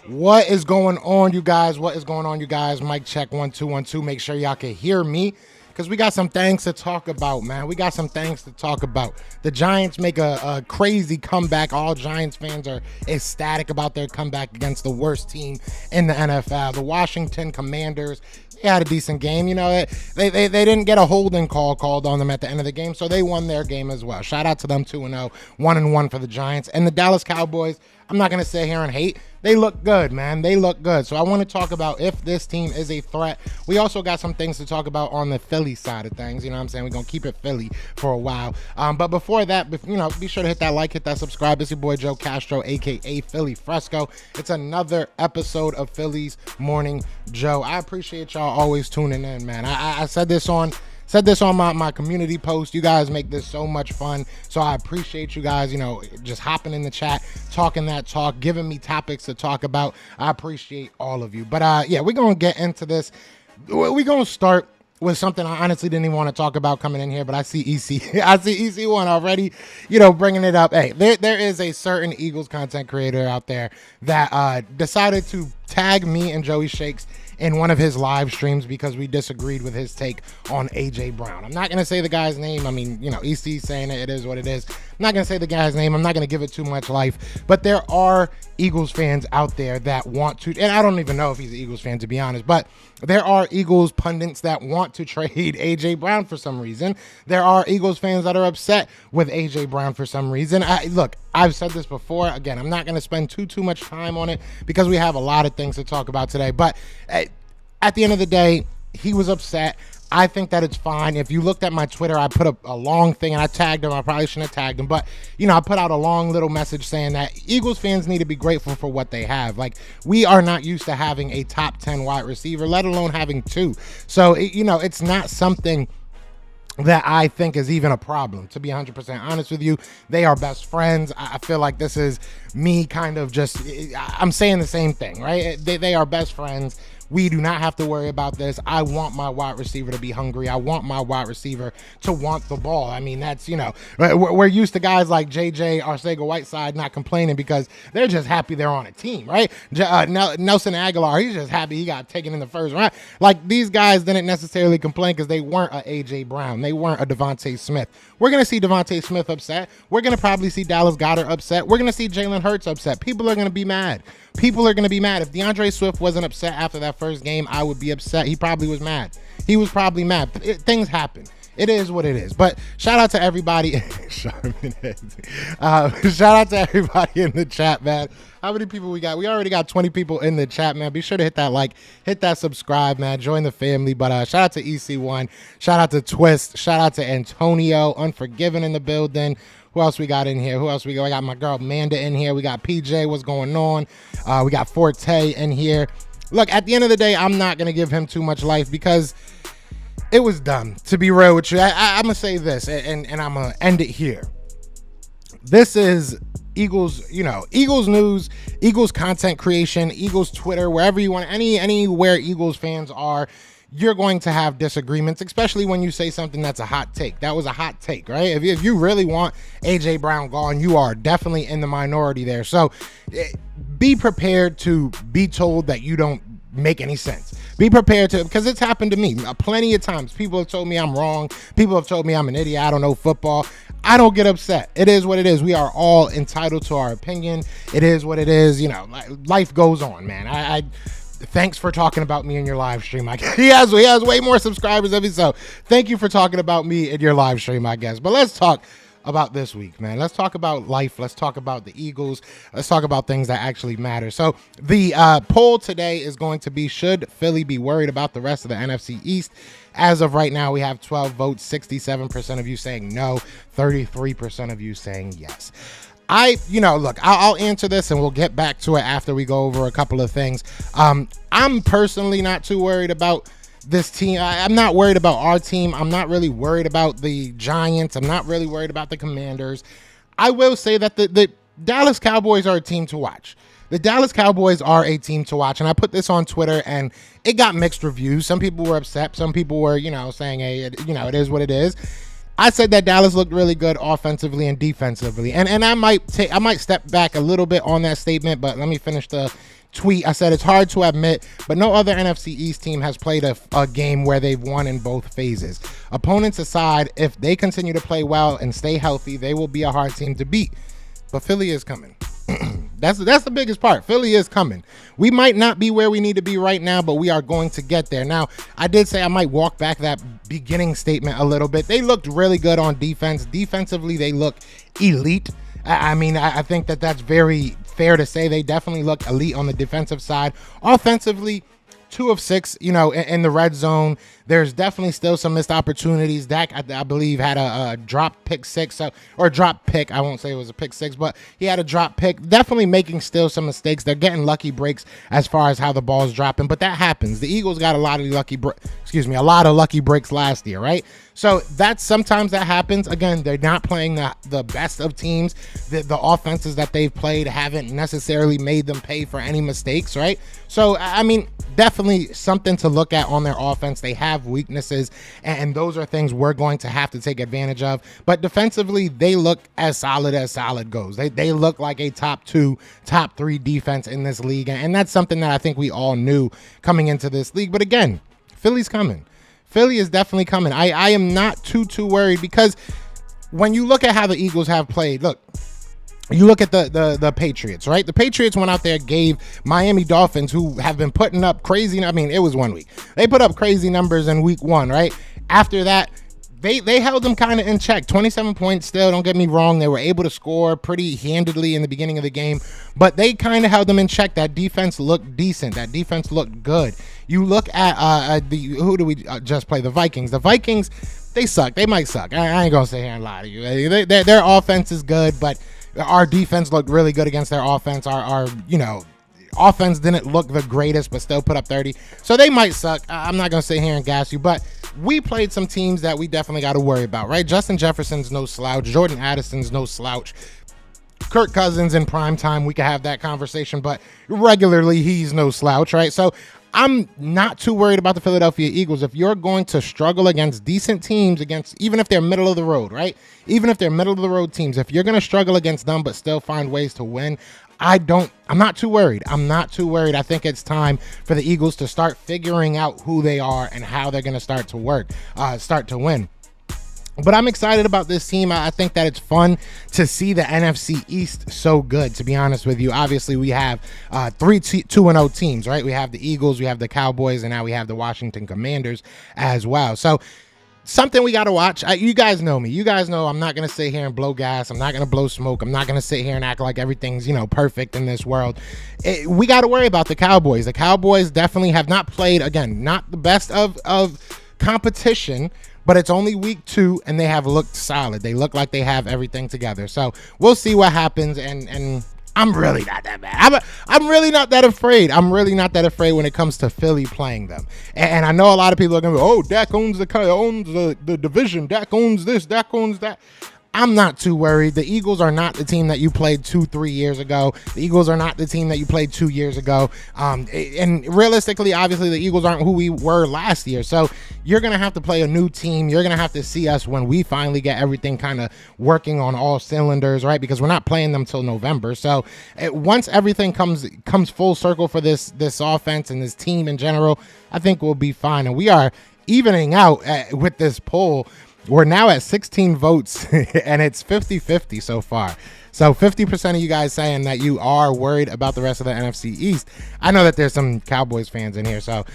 What is going on, you guys? What is going on, you guys? Mic check 1 2 1 2. Make sure y'all can hear me because we got some things to talk about, man. We got some things to talk about. The Giants make a crazy comeback. All Giants fans are ecstatic about their comeback against the worst team in the NFL. The Washington Commanders, they had a decent game. You know, they didn't get a holding call called on them at the end of the game, so they won their game as well. Shout out to them, 2-0, 1-1 for the Giants. And the Dallas Cowboys, I'm not going to sit here and hate. They look good, man. They look good. So I want to talk about if this team is a threat. We also got some things to talk about on the Philly side of things. You know what I'm saying? We're going to keep it Philly for a while. But before that, be sure to hit that like, hit that subscribe. It's your boy Joe Castro, a.k.a. Philly Fresco. It's another episode of Philly's Morning Joe. I appreciate y'all always tuning in, man. I said this on my community post. You guys make this so much fun, so I appreciate you guys, just hopping in the chat, talking that talk, giving me topics to talk about. I appreciate all of you. But yeah, we're gonna get into this. We're gonna start with something I honestly didn't even want to talk about coming in here, but I see EC1 already, bringing it up. Hey, there is a certain Eagles content creator out there that decided to tag me and Joey Shakes in one of his live streams because we disagreed with his take on A.J. Brown. I'm not going to say the guy's name. I mean, EC saying it is what it is. I'm not going to say the guy's name. I'm not going to give it too much life. But there are Eagles fans out there that want to, and I don't even know if he's an Eagles fan, to be honest, but there are Eagles pundits that want to trade A.J. Brown for some reason. There are Eagles fans that are upset with A.J. Brown for some reason. Look, I've said this before. Again, I'm not going to spend too much time on it because we have a lot of things to talk about today. But at the end of the day, he was upset. I think that it's fine. If you looked at my Twitter, I put up a long thing and I tagged him. I probably shouldn't have tagged him, but I put out a long little message saying that Eagles fans need to be grateful for what they have. Like, we are not used to having a top 10 wide receiver, let alone having two. So, it's not something that I think is even a problem, to be 100% honest with you. They are best friends. I feel like this is me kind of I'm saying the same thing, right? They are best friends. We do not have to worry about this. I want my wide receiver to be hungry. I want my wide receiver to want the ball. I mean, that's, we're used to guys like JJ Arcega-Whiteside not complaining because they're just happy they're on a team, right? Nelson Aguilar, he's just happy he got taken in the first round. Like, these guys didn't necessarily complain because they weren't a A.J. Brown. They weren't a Devontae Smith. We're going to see Devontae Smith upset. We're going to probably see Dallas Goedert upset. We're going to see Jalen Hurts upset. People are going to be mad. People are going to be mad. If DeAndre Swift wasn't upset after that first game, I would be upset. He probably was mad. He was probably mad. Things happen. It is what it is. But shout out to everybody. Shout out to everybody in the chat, man. How many people we got? We already got 20 people in the chat, man. Be sure to hit that like, hit that subscribe, man. Join the family. But shout out to EC1. Shout out to Twist. Shout out to Antonio. Unforgiven in the building. Who else we got in here? Who else we got? I got my girl Amanda in here. We got PJ. What's going on? We got Forte in here. Look, at the end of the day, I'm not going to give him too much life because it was dumb, to be real with you. I'm going to say this, and I'm going to end it here. This is Eagles, Eagles news, Eagles content creation, Eagles Twitter, wherever you want, anywhere Eagles fans are, you're going to have disagreements, especially when you say something that's a hot take. That was a hot take, right? If you really want A.J. Brown gone, you are definitely in the minority there. So be prepared to be told that you don't make any sense. Be prepared to, because it's happened to me plenty of times. People have told me I'm wrong. People have told me I'm an idiot. I don't know football. I don't get upset. It is what it is. We are all entitled to our opinion. It is what it is. Life goes on, man. Thanks for talking about me in your live stream. He has way more subscribers than me, so thank you for talking about me in your live stream, I guess. But let's talk about this week, man. Let's talk about life. Let's talk about the Eagles. Let's talk about things that actually matter. So the poll today is going to be, should Philly be worried about the rest of the NFC East? As of right now, we have 12 votes, 67% of you saying no, 33% of you saying yes. I'll answer this and we'll get back to it after we go over a couple of things. I'm personally not too worried about this team. I'm not worried about our team. I'm not really worried about the Giants. I'm not really worried about the Commanders. I will say that the Dallas Cowboys are a team to watch. The Dallas Cowboys are a team to watch, and I put this on Twitter, and it got mixed reviews. Some people were upset. Some people were, saying, hey, it is what it is. I said that Dallas looked really good offensively and defensively, and I might step back a little bit on that statement, but let me finish the tweet. I said it's hard to admit, but no other NFC East team has played a game where they've won in both phases. Opponents aside, if they continue to play well and stay healthy, they will be a hard team to beat. But Philly is coming. That's the biggest part. Philly is coming. We might not be where we need to be right now, but we are going to get there. Now, I did say I might walk back that beginning statement a little bit. They looked really good on defense. Defensively, they look elite. I mean, I think that's very fair to say. They definitely look elite on the defensive side. Offensively, 2 of 6, in the red zone. There's definitely still some missed opportunities. Dak, I believe, had a drop pick 6, or drop pick. I won't say it was a pick 6, but he had a drop pick. Definitely making still some mistakes. They're getting lucky breaks as far as how the ball's dropping, but that happens. The Eagles got a lot of lucky breaks last year, right? So sometimes that happens. Again, they're not playing the best of teams. The offenses that they've played haven't necessarily made them pay for any mistakes, right? So, I mean, definitely something to look at on their offense. They have weaknesses, and those are things we're going to have to take advantage of. But defensively, they look as solid goes. They look like a top 2, top 3 defense in this league, and that's something that I think we all knew coming into this league. But again, Philly's coming. Philly is definitely coming. I am not too worried, because when you look at how the Eagles have played, look, you look at the Patriots, right? The Patriots went out there, gave Miami Dolphins, who have been putting up crazy, I mean, it was 1 week. They put up crazy numbers in week 1, right? After that, they held them kind of in check. 27 points still, don't get me wrong. They were able to score pretty handedly in the beginning of the game, but they kind of held them in check. That defense looked decent. That defense looked good. You look at who do we just play? The Vikings. The Vikings, they suck. They might suck. I ain't going to sit here and lie to you. Their offense is good, but our defense looked really good against their offense. Our offense didn't look the greatest, but still put up 30. So they might suck. I'm not going to sit here and gas you, but we played some teams that we definitely got to worry about, right? Justin Jefferson's no slouch. Jordan Addison's no slouch. Kirk Cousins in prime time, we could have that conversation, but regularly he's no slouch, right? So I'm not too worried about the Philadelphia Eagles. If you're going to struggle against decent teams, even if they're middle of the road, right? Even if they're middle of the road teams, if you're going to struggle against them but still find ways to win, I'm not too worried. I think it's time for the Eagles to start figuring out who they are and how they're going to start to win. But I'm excited about this team. I think that it's fun to see the NFC East so good, to be honest with you. Obviously, we have 3 2-0 teams, right? We have the Eagles, we have the Cowboys, and now we have the Washington Commanders as well. So something we got to watch. You guys know me. You guys know I'm not going to sit here and blow gas. I'm not going to blow smoke. I'm not going to sit here and act like everything's, perfect in this world. We got to worry about the Cowboys. The Cowboys definitely have not played, again, not the best of competition, but it's only week 2, and they have looked solid. They look like they have everything together. So we'll see what happens, and I'm really not that bad. I'm really not that afraid. I'm really not that afraid when it comes to Philly playing them. And I know a lot of people are going to go, oh, Dak owns the division. Dak owns this. Dak owns that. I'm not too worried. The Eagles are not the team that you played 2-3 years ago. The Eagles are not the team that you played 2 years ago. And realistically, obviously, the Eagles aren't who we were last year. So you're going to have to play a new team. You're going to have to see us when we finally get everything kind of working on all cylinders, right? Because we're not playing them till November. So once everything comes full circle for this offense and this team in general, I think we'll be fine. And we are evening out with this poll. We're now at 16 votes, and it's 50-50 so far. So 50% of you guys saying that you are worried about the rest of the NFC East. I know that there's some Cowboys fans in here, so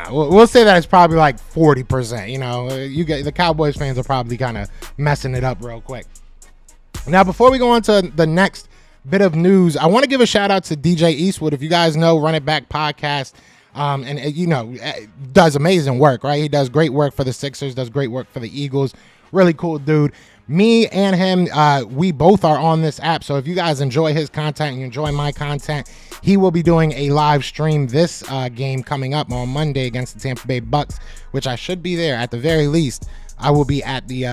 we'll say that it's probably like 40%. The Cowboys fans are probably kind of messing it up real quick. Now, before we go on to the next bit of news, I want to give a shout out to DJ Eastwood. If you guys know, Run It Back podcast. Does amazing work, right? He does great work for the Sixers, does great work for the Eagles. Really cool dude. Me and him, we both are on this app. So if you guys enjoy his content and you enjoy my content, he will be doing a live stream this game coming up on Monday against the Tampa Bay Bucks, which I should be there. At the very least, I will be at the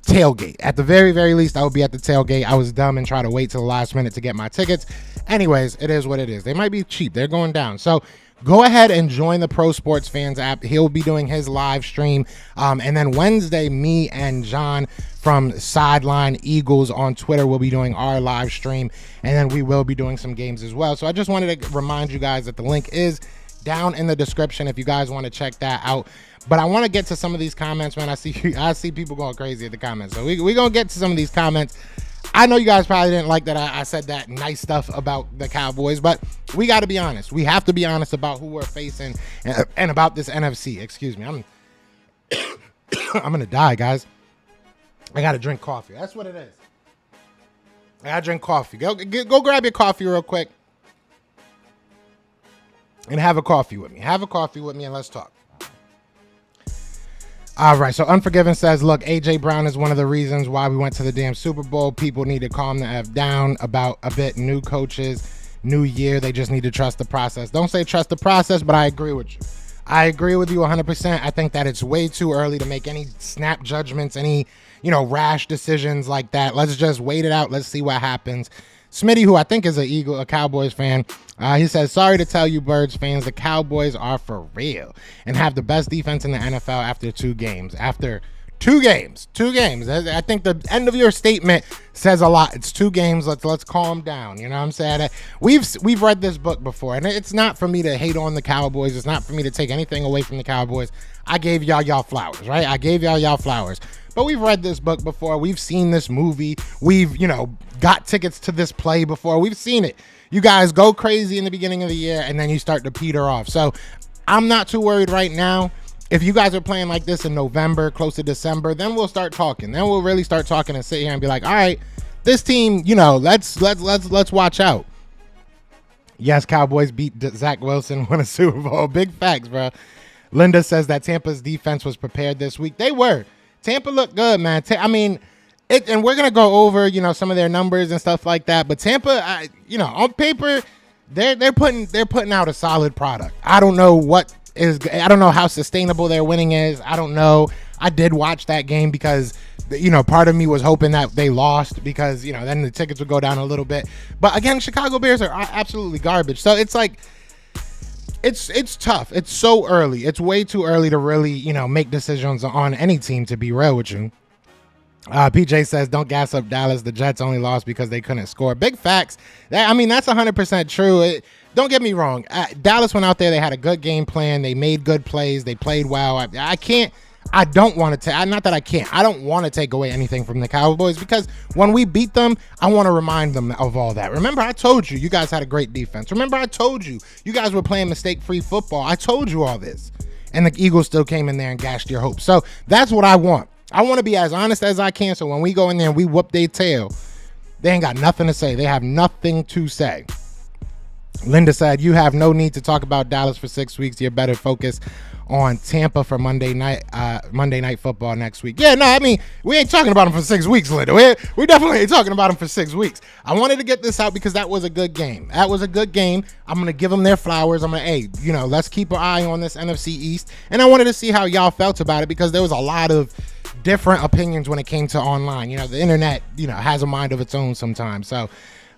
tailgate. At the very, very least, I will be at the tailgate. I was dumb and tried to wait till the last minute to get my tickets. Anyways, it is what it is. They might be cheap. They're going down. So go ahead and join the Pro Sports Fans app. He'll be doing his live stream. And then Wednesday, me and John from Sideline Eagles on Twitter will be doing our live stream. And then we will be doing some games as well. So I just wanted to remind you guys that the link is down in the description if you guys want to check that out. But I want to get to some of these comments, man. I see people going crazy at the comments. So we're going to get to some of these comments. I know you guys probably didn't like that I said that nice stuff about the Cowboys, but we got to be honest. We have to be honest about who we're facing and about this NFC. Excuse me. I'm going to die, guys. I got to drink coffee. That's what it is. I got to drink coffee. Go grab your coffee real quick and have a coffee with me. Have a coffee with me and let's talk. All right, so Unforgiven says, look, A.J. Brown is one of the reasons why we went to the damn Super Bowl. People need to calm the F down about a bit. New coaches, new year. They just need to trust the process. Don't say trust the process, but I agree with you. I agree with you 100%. I think that it's way too early to make any snap judgments, any, rash decisions like that. Let's just wait it out. Let's see what happens. Smitty, who I think is a Cowboys fan, he says, sorry to tell you Birds fans, the Cowboys are for real and have the best defense in the NFL after 2 games. After 2 games. I think the end of your statement says a lot. It's 2 games. Let's calm down. You know what I'm saying? We've read this book before, and it's not for me to hate on the Cowboys. It's not for me to take anything away from the Cowboys. I gave y'all flowers, right? I gave y'all flowers. But we've read this book before. We've seen this movie. We've, got tickets to this play before. We've seen it. You guys go crazy in the beginning of the year, and then you start to peter off. So I'm not too worried right now. If you guys are playing like this in November, close to December, then we'll start talking. Then we'll really start talking and sit here and be like, all right, this team, let's watch out. Yes, Cowboys beat Zach Wilson, won a Super Bowl. Big facts, bro. Linda says that Tampa's defense was prepared this week. They were. Tampa looked good, man. And we're gonna go over, some of their numbers and stuff like that. But Tampa, on paper, they're putting out a solid product. I don't know how sustainable their winning is. I don't know. I did watch that game because, part of me was hoping that they lost because, then the tickets would go down a little bit. But again, Chicago Bears are absolutely garbage. So it's like, it's tough. It's so early. It's way too early to really, make decisions on any team, to be real with you. PJ says, don't gas up Dallas. The Jets only lost because they couldn't score. Big facts. That's 100% true. Don't get me wrong. Dallas went out there. They had a good game plan. They made good plays. They played well. I don't want to take away anything from the Cowboys because when we beat them, I want to remind them of all that. Remember, I told you guys had a great defense. Remember, I told you guys were playing mistake-free football. I told you all this. And the Eagles still came in there and gashed your hopes. So that's what I want. I want to be as honest as I can, so when we go in there and we whoop their tail, they ain't got nothing to say. They have nothing to say. Linda said, you have no need to talk about Dallas for 6 weeks. You're better focused on Tampa for Monday night football next week. Yeah, no, we ain't talking about them for 6 weeks, Linda. We definitely ain't talking about them for 6 weeks. I wanted to get this out because that was a good game. I'm going to give them their flowers. Let's keep an eye on this NFC East. And I wanted to see how y'all felt about it because there was a lot of different opinions when it came to online. The internet, has a mind of its own sometimes. So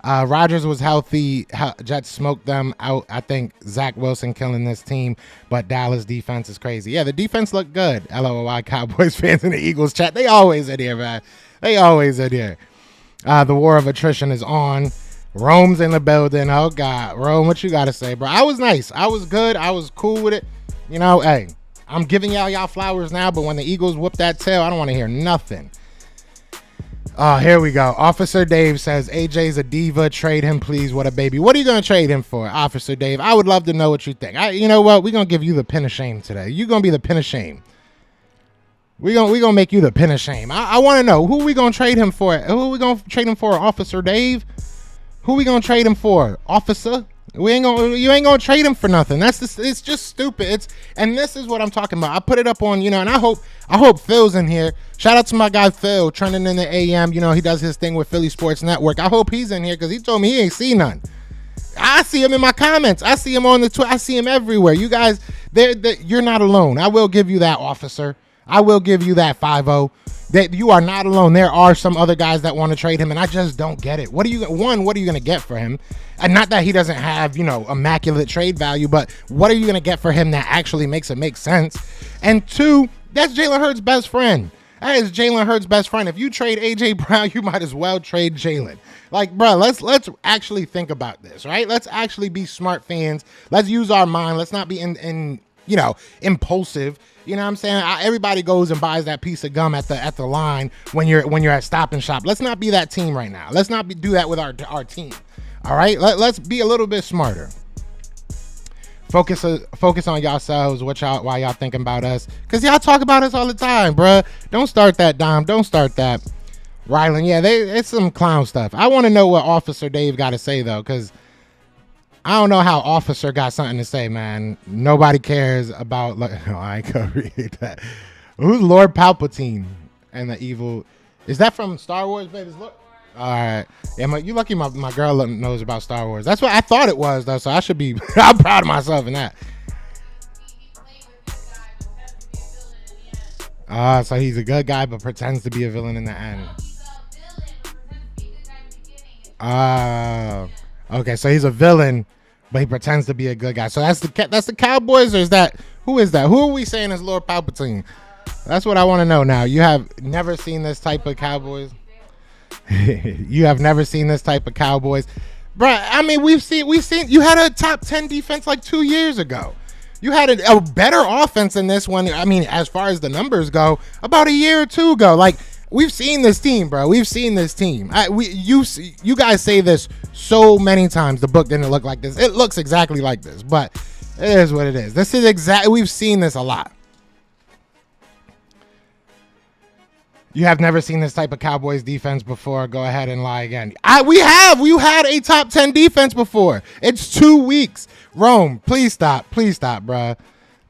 Rodgers was healthy. Jets smoked them out. I think Zach Wilson killing this team, but Dallas defense is crazy. Yeah, the defense looked good. LOL, Cowboys fans in the Eagles chat. They always in here, man. They always in here. The war of attrition is on. Rome's in the building. Oh, God. Rome, what you got to say, bro? I was nice. I was good. I was cool with it. Hey, I'm giving y'all flowers now, but when the Eagles whoop that tail, I don't want to hear nothing. Here we go. Officer Dave says, AJ's a diva. Trade him, please. What a baby. What are you going to trade him for, Officer Dave? I would love to know what you think. You know what? We're going to give you the pin of shame today. You're going to be the pin of shame. We're gonna make you the pin of shame. I want to know, who we going to trade him for? Who are we going to trade him for, Officer Dave? Who we going to trade him for, Officer? You ain't gonna trade him for nothing. It's just stupid. And this is what I'm talking about. I put it up on, and I hope Phil's in here. Shout out to my guy Phil, trending in the AM. He does his thing with Philly Sports Network. I hope he's in here because he told me he ain't seen none. I see him in my comments. I see him on the Twitter. I see him everywhere. You guys, you're not alone. I will give you that, Officer. I will give you that, 5-0. That you are not alone. There are some other guys that want to trade him, and I just don't get it. What are you going to get for him? And not that he doesn't have, immaculate trade value, but what are you going to get for him that actually makes it make sense? And two, that's Jalen Hurts' best friend. That is Jalen Hurts' best friend. If you trade AJ Brown, you might as well trade Jalen. Like, bro, let's actually think about this, right? Let's actually be smart fans. Let's use our mind. Let's not be impulsive. You know what I'm saying? Everybody goes and buys that piece of gum at the line when you're at Stop and Shop. Let's not be that team right now. Let's not do that with our team. All right? Let's be a little bit smarter. Focus on yourselves. Why y'all thinking about us? Because y'all talk about us all the time, bruh. Don't start that, Dom. Don't start that. Rylan, yeah, it's some clown stuff. I want to know what Officer Dave got to say, though, because I don't know how Officer got something to say, man. Nobody cares about... I can't read that. Who's Lord Palpatine and the evil... Is that from Star Wars, baby? All right. Yeah, you lucky my girl knows about Star Wars. That's what I thought it was, though, so I should be... I'm proud of myself in that. So he's a good guy, but pretends to be a villain in the end. Okay, so he's a villain, but he pretends to be a good guy. So that's the Cowboys, or is that who is that? Who are we saying is Lord Palpatine? That's what I want to know now. You have never seen this type of Cowboys. You have never seen this type of Cowboys, bro. I mean, we've seen. You had a top 10 defense like 2 years ago. You had a better offense than this one. I mean, as far as the numbers go, about a year or two ago, like. We've seen this team, bro. We've seen this team. You guys say this so many times. The book didn't look like this. It looks exactly like this, but it is what it is. This is exactly. We've seen this a lot. You have never seen this type of Cowboys defense before. Go ahead and lie again. We have. We had a top 10 defense before. It's 2 weeks. Rome, please stop. Please stop, bro.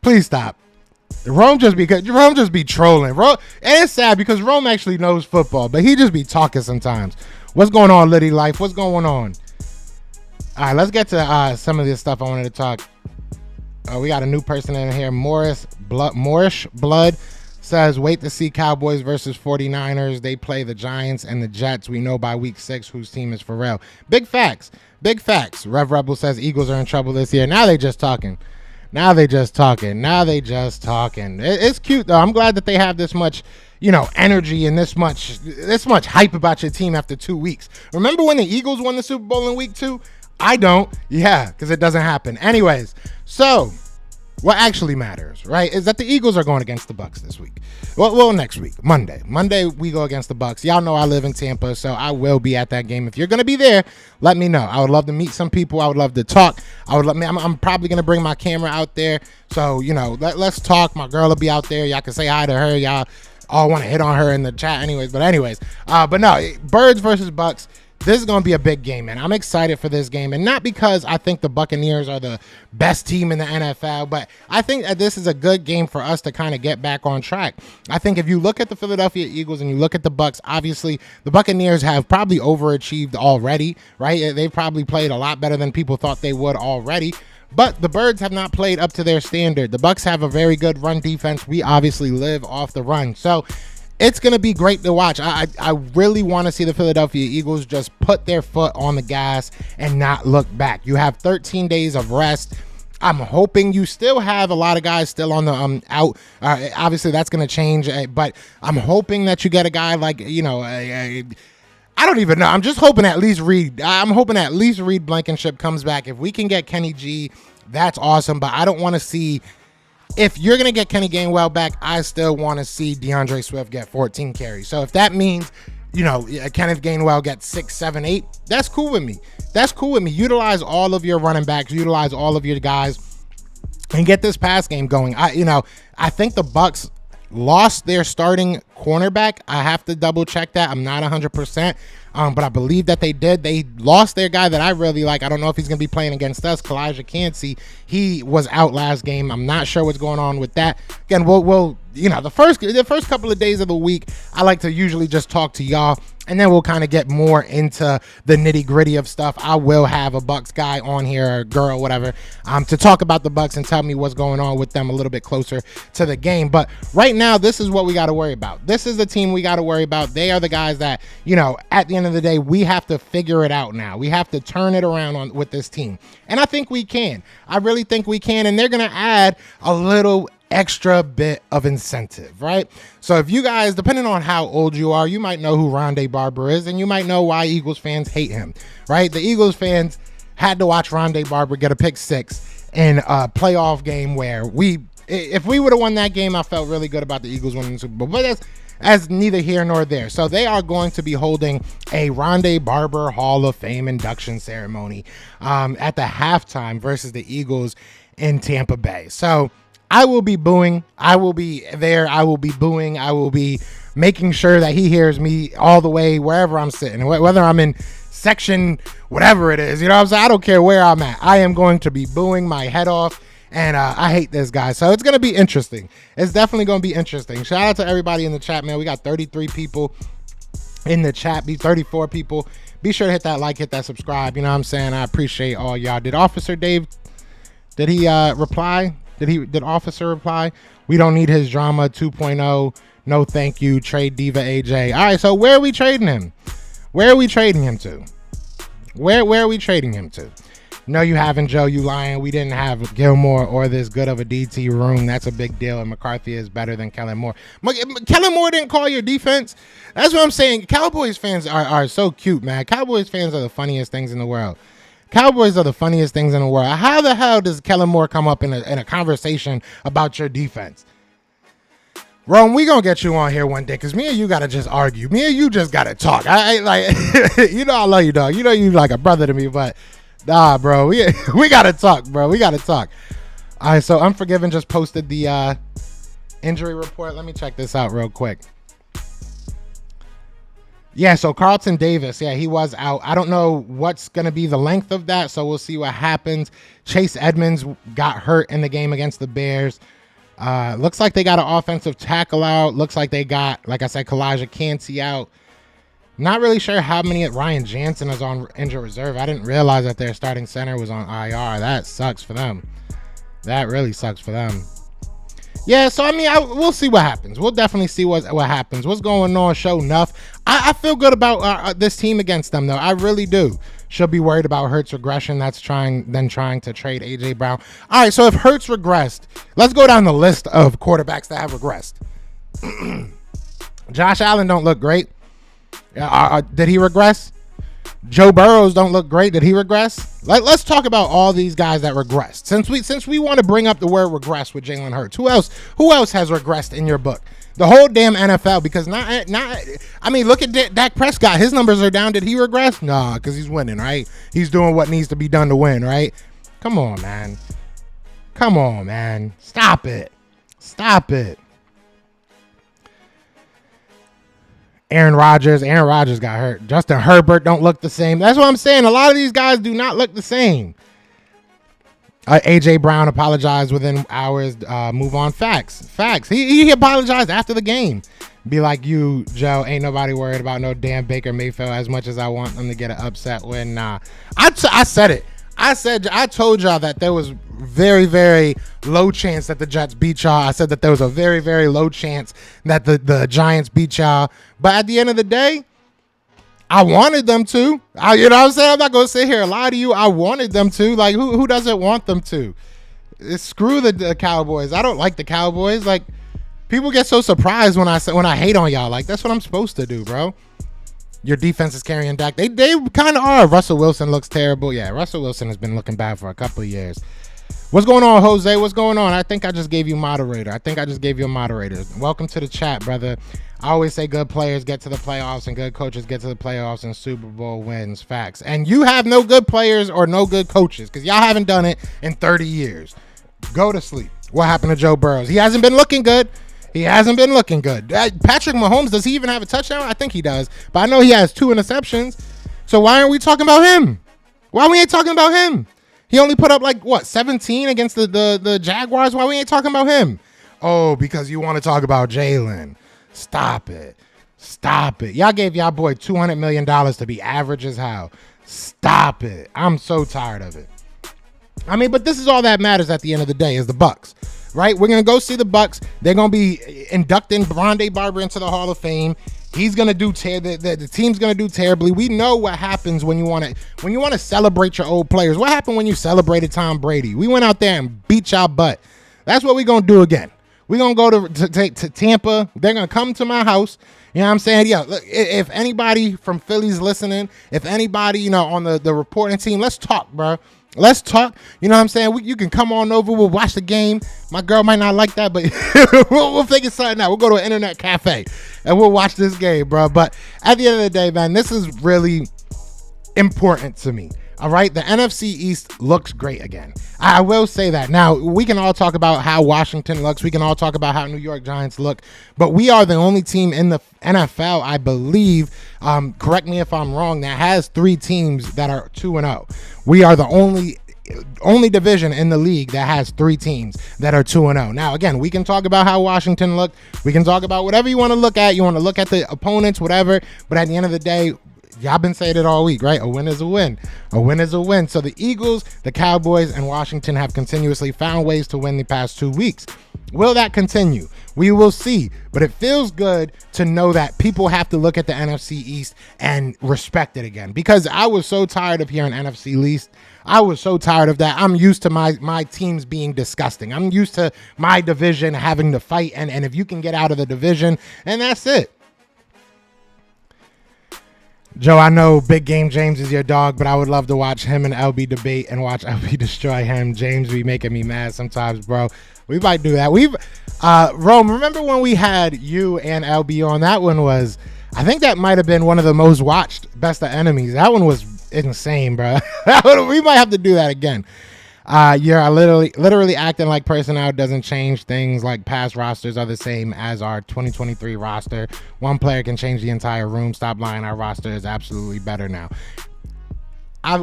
Please stop. Rome just be trolling. And it's sad because Rome actually knows football, but he just be talking sometimes. What's going on, Liddy Life? What's going on? All right, let's get to some of this stuff I wanted to talk. We got a new person in here. Moorish Blood says, wait to see Cowboys versus 49ers. They play the Giants and the Jets. We know by week 6 whose team is for real. Big facts. Big facts. Rev Rebel says Eagles are in trouble this year. Now they just talking. It's cute, though. I'm glad that they have this much, energy and this much hype about your team after 2 weeks. Remember when the Eagles won the Super Bowl in week 2? I don't. Yeah, because it doesn't happen. Anyways, so what actually matters, right, is that the Eagles are going against the Bucs this week. Well, next week, Monday. Monday, we go against the Bucs. Y'all know I live in Tampa, so I will be at that game. If you're going to be there, let me know. I would love to meet some people. I would love to talk. I'm probably going to bring my camera out there. So, let's talk. My girl will be out there. Y'all can say hi to her. Y'all all want to hit on her in the chat anyways. But no, Birds versus Bucs. This is going to be a big game, man. I'm excited for this game, and not because I think the Buccaneers are the best team in the NFL, but I think that this is a good game for us to kind of get back on track. I think if you look at the Philadelphia Eagles and you look at the Bucs, obviously the Buccaneers have probably overachieved already, right? They've probably played a lot better than people thought they would already. But the Birds have not played up to their standard. The Bucs have a very good run defense. We obviously live off the run. So it's going to be great to watch. I really want to see the Philadelphia Eagles just put their foot on the gas and not look back. You have 13 days of rest. I'm hoping you still have a lot of guys still on the out. Obviously, that's going to change, but I'm hoping that you get a guy like, I don't even know. I'm just hoping at least Reed Blankenship comes back. If we can get Kenny G, that's awesome, but I don't want to see... If you're going to get Kenny Gainwell back, I still want to see DeAndre Swift get 14 carries. So if that means, Kenneth Gainwell gets 6, 7, 8, that's cool with me. Utilize all of your running backs, utilize all of your guys, and get this pass game going. I think the Bucs lost their starting cornerback. I have to double check that. I'm not 100%. But I believe that they did. They lost their guy that I really like. I don't know if he's going to be playing against us. Kalijah Cansey, he was out last game. I'm not sure what's going on with that. Again, we'll the first couple of days of the week, I like to usually just talk to y'all And then we'll kind of get more into the nitty gritty of stuff. I will have a Bucks guy on here, or girl, whatever, to talk about the Bucks and tell me what's going on with them a little bit closer to the game. But right now, this is what we got to worry about. This is the team we got to worry about. They are the guys that, at the end of the day, we have to figure it out now. We have to turn it around with this team. And I think we can. I really think we can. And they're going to add a little extra bit of incentive, right? So if you guys, depending on how old you are, you might know who Rondé Barber is, and you might know why Eagles fans hate him, right? The Eagles fans had to watch Rondé Barber get a pick six in a playoff game where if we would have won that game, I felt really good about the Eagles winning the Super Bowl, but that's neither here nor there. So they are going to be holding a Rondé Barber Hall of Fame induction ceremony at the halftime versus the Eagles in Tampa Bay. So I will be booing. I will be there. I will be booing. I will be making sure that he hears me all the way wherever I'm sitting, whether I'm in section, whatever it is. You know what I'm saying? I don't care where I'm at. I am going to be booing my head off, and I hate this guy. So it's going to be interesting. It's definitely going to be interesting. Shout out to everybody in the chat, man. We got 33 people in the chat. Be 34 people. Be sure to hit that like, hit that subscribe. You know what I'm saying? I appreciate all y'all. Did Officer Dave, did he reply? Did Officer reply? We don't need his drama 2.0. No, thank you. Trade Diva AJ. All right, so where are we trading him? Where are we trading him to? Where are we trading him to? No, you haven't, Joe. You lying. We didn't have Gilmore or this good of a DT room. That's a big deal, and McCarthy is better than Kellen Moore. Kellen Moore didn't call your defense. That's what I'm saying. Cowboys fans are so cute, man. Cowboys fans are the funniest things in the world. Cowboys are the funniest things in the world. How the hell does Kellen Moore come up in a conversation about your defense? Rome, we gonna get you on here one day because me and you gotta just argue. Me and you just gotta talk. I like, I love you, dog. You like a brother to me, but nah, bro, we gotta talk, bro. We gotta talk. All right, so Unforgiven just posted the injury report. Let me check this out real quick. Yeah, so Carlton Davis, he was out. I don't know what's going to be the length of that, so we'll see what happens. Chase Edmonds got hurt in the game against the Bears. Looks like they got an offensive tackle out. Looks like they got, like I said, Kalijah Cansey out. Not really sure how many Ryan Jansen is on injured reserve. I didn't realize that their starting center was on IR. That sucks for them. That really sucks for them. Yeah, so I mean, we'll see what happens. We'll definitely see what happens. What's going on? Show enough. I feel good about this team against them, though. I really do. Should be worried about Hurts regression. That's trying to trade AJ Brown. All right, so if Hurts regressed, let's go down the list of quarterbacks that have regressed. Josh Allen don't look great. Did he regress? Joe Burrows don't look great. Did he regress? Let's talk about all these guys that regressed. Since we want to bring up the word regress with Jalen Hurts, who else has regressed in your book? The whole damn NFL, because look at Dak Prescott. His numbers are down. Did he regress? Nah, because he's winning, right? He's doing what needs to be done to win, right? Come on, man. Stop it. Aaron Rodgers got hurt. Justin Herbert don't look the same. That's what I'm saying. A lot of these guys do not look the same. AJ Brown apologized within hours. Move on. Facts. He apologized after the game. Be like, you, Joe, ain't nobody worried about no damn Baker Mayfield as much as I want them to get an upset win. Nah. I said it. I told y'all that there was very, very low chance that the Jets beat y'all. I said that there was a very, very low chance that the Giants beat y'all. But at the end of the day, I wanted them to. You know what I'm saying? I'm not going to sit here and lie to you. I wanted them to. Like, who doesn't want them to? Screw the Cowboys. I don't like the Cowboys. Like, people get so surprised when I hate on y'all. Like, that's what I'm supposed to do, bro. Your defense is carrying Dak. They kind of are. Russell Wilson looks terrible. Yeah, Russell Wilson has been looking bad for a couple of years. What's going on, Jose? What's going on? I think I just gave you moderator. Welcome to the chat, brother. I always say good players get to the playoffs and good coaches get to the playoffs and Super Bowl wins. Facts. And you have no good players or no good coaches because y'all haven't done it in 30 years. Go to sleep. What happened to Joe Burrows? He hasn't been looking good. Patrick Mahomes, does he even have a touchdown? I think he does. But I know he has 2 interceptions. So why aren't we talking about him? Why we ain't talking about him? He only put up 17 against the Jaguars. Why we ain't talking about him? Oh, because you want to talk about Jalen. Stop it. Stop it. Y'all gave y'all boy $200 million to be average as hell. Stop it. I'm so tired of it. I mean, but this is all that matters at the end of the day is the Bucs, right? We're going to go see the Bucs. They're going to be inducting Bronde Barber into the Hall of Fame. He's going to do the team's going to do terribly. We know what happens when you want to celebrate your old players. What happened when you celebrated Tom Brady? We went out there and beat y'all butt. That's what we're going to do again. We're going to go to Tampa. They're going to come to my house. You know what I'm saying? Yeah, look, if anybody from Philly's listening, if anybody, on the reporting team, let's talk, bro. Let's talk. You know what I'm saying? You can come on over. We'll watch the game. My girl might not like that, but we'll figure something out. We'll go to an internet cafe and we'll watch this game, bro. But at the end of the day, man, this is really important to me. All right, the NFC East looks great again. I will say that. Now, we can all talk about how Washington looks. We can all talk about how New York Giants look. But we are the only team in the NFL, I believe, correct me if I'm wrong, that has 3 teams that are 2-0. We are the only division in the league that has 3 teams that are 2-0. Now, again, we can talk about how Washington looked. We can talk about whatever you want to look at. You want to look at the opponents, whatever. But at the end of the day, y'all been saying it all week, right? A win is a win. A win is a win. So the Eagles, the Cowboys, and Washington have continuously found ways to win the past 2 weeks. Will that continue? We will see. But it feels good to know that people have to look at the NFC East and respect it again. Because I was so tired of hearing NFC East. I was so tired of that. I'm used to my teams being disgusting. I'm used to my division having to fight. And if you can get out of the division, and that's it. Joe, I know Big Game James is your dog, but I would love to watch him and LB debate and watch LB destroy him. James be making me mad sometimes, bro. We might do that. Rome, remember when we had you and LB on? That one was, I think that might have been one of the most watched Best of Enemies. That one was insane, bro. We might have to do that again. You're literally acting like personnel doesn't change. Things like past rosters are the same as our 2023 roster. One player can change the entire room. Stop lying. Our roster is absolutely better now.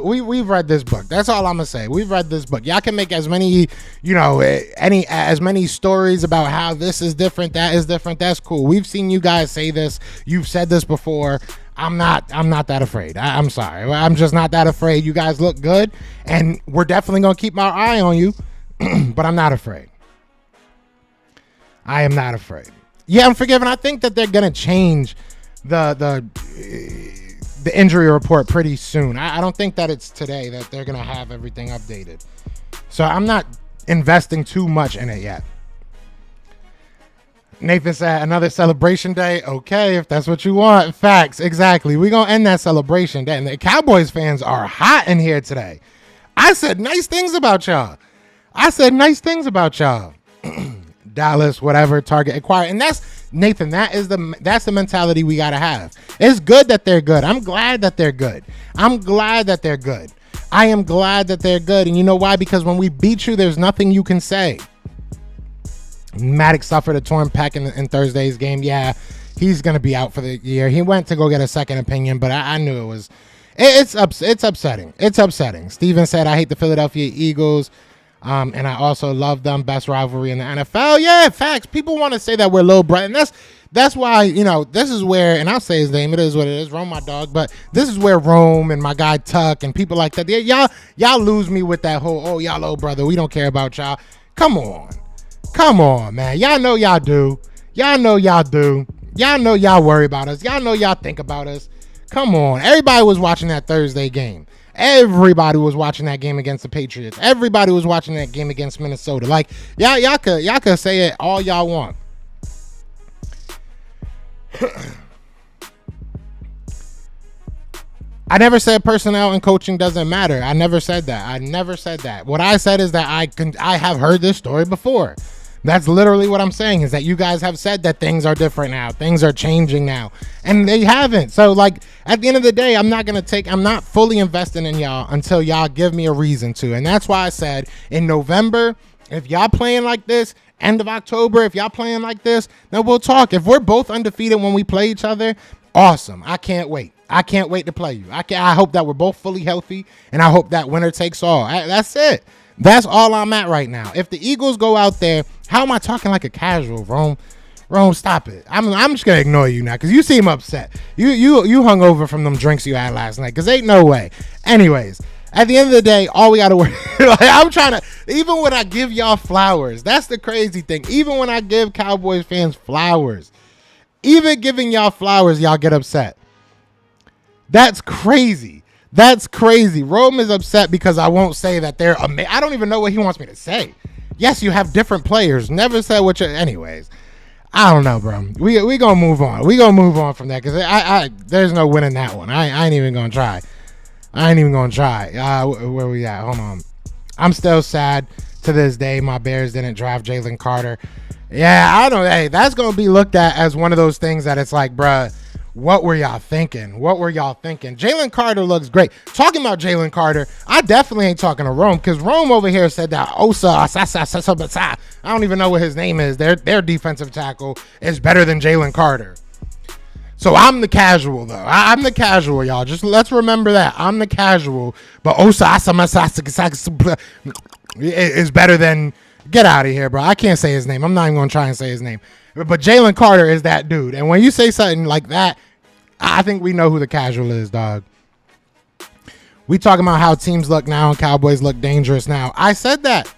We've read this book. That's all I'm gonna say. We've read this book. Y'all can make as many, as many stories about how this is different, that is different. That's cool. We've seen you guys say this. You've said this before. I'm not that afraid. I'm sorry. I'm just not that afraid. You guys look good, and we're definitely going to keep our eye on you, but I'm not afraid. I am not afraid. Yeah, I'm forgiven. I think that they're going to change the injury report pretty soon. I don't think that it's today that they're going to have everything updated. So I'm not investing too much in it yet. Nathan said, another celebration day. Okay, if that's what you want. Facts, exactly. We're going to end that celebration day. And the Cowboys fans are hot in here today. I said nice things about y'all. Dallas, whatever, Target, acquire. And that's, Nathan, that's the mentality we got to have. It's good that they're good. I'm glad that they're good. I am glad that they're good. And you know why? Because when we beat you, there's nothing you can say. Maddox suffered a torn pec in Thursday's game. Yeah, he's going to be out for the year. He went to go get a second opinion, but I knew it was... It's upsetting. It's upsetting. Steven said, I hate the Philadelphia Eagles, and I also love them. Best rivalry in the NFL. Yeah, facts. People want to say that we're low bright, and that's why, this is where, and I'll say his name, it is what it is, Rome, my dog, but this is where Rome and my guy Tuck and people like that, y'all lose me with that whole, y'all low brother, we don't care about y'all. Come on, man. Y'all know y'all do. Y'all know y'all worry about us. Y'all know y'all think about us. Come on. Everybody was watching that Thursday game. Everybody was watching that game against the Patriots. Everybody was watching that game against Minnesota. Like, y'all could say it all y'all want. I never said personnel and coaching doesn't matter. I never said that. What I said is that I have heard this story before. That's literally what I'm saying, is that you guys have said that things are different now. Things are changing now. And they haven't. So, at the end of the day, I'm not fully investing in y'all until y'all give me a reason to. And that's why I said in November, if y'all playing like this, end of October, if y'all playing like this, then we'll talk. If we're both undefeated when we play each other, awesome. I can't wait. I can't wait to play you. I hope that we're both fully healthy, and I hope that winner takes all. That's it. That's all I'm at right now. If the Eagles go out there, how am I talking like a casual, Rome? Rome, stop it. I'm just gonna ignore you now because you seem upset. You hung over from them drinks you had last night because ain't no way. Anyways, at the end of the day, all we gotta work. Like, I'm trying to. Even when I give y'all flowers, that's the crazy thing. Even when I give Cowboys fans flowers, even giving y'all flowers, y'all get upset. That's crazy. That's crazy. Rome is upset because I won't say that they're amazing. I don't even know what he wants me to say. Yes, you have different players. Never said what you're. Anyways. I don't know, bro. We gonna move on. We gonna move on from that because I there's no winning that one. I ain't even gonna try. Where we at? Hold on. I'm still sad to this day. My Bears didn't draft Jalen Carter. Yeah, I don't. Hey, that's gonna be looked at as one of those things that it's like, bruh, what were y'all thinking? Jalen Carter looks great. Talking about Jalen Carter, I definitely ain't talking to Rome because Rome over here said that I don't even know what his name is. Their defensive tackle is better than Jalen Carter. So I'm the casual though. I'm the casual, y'all. Just let's remember that I'm the casual. But is better than. Get out of here, bro. I can't say his name. I'm not even gonna try and say his name. But Jalen Carter is that dude. And when you say something like that, I think we know who the casual is, dog. We talking about how teams look now and Cowboys look dangerous now. I said that.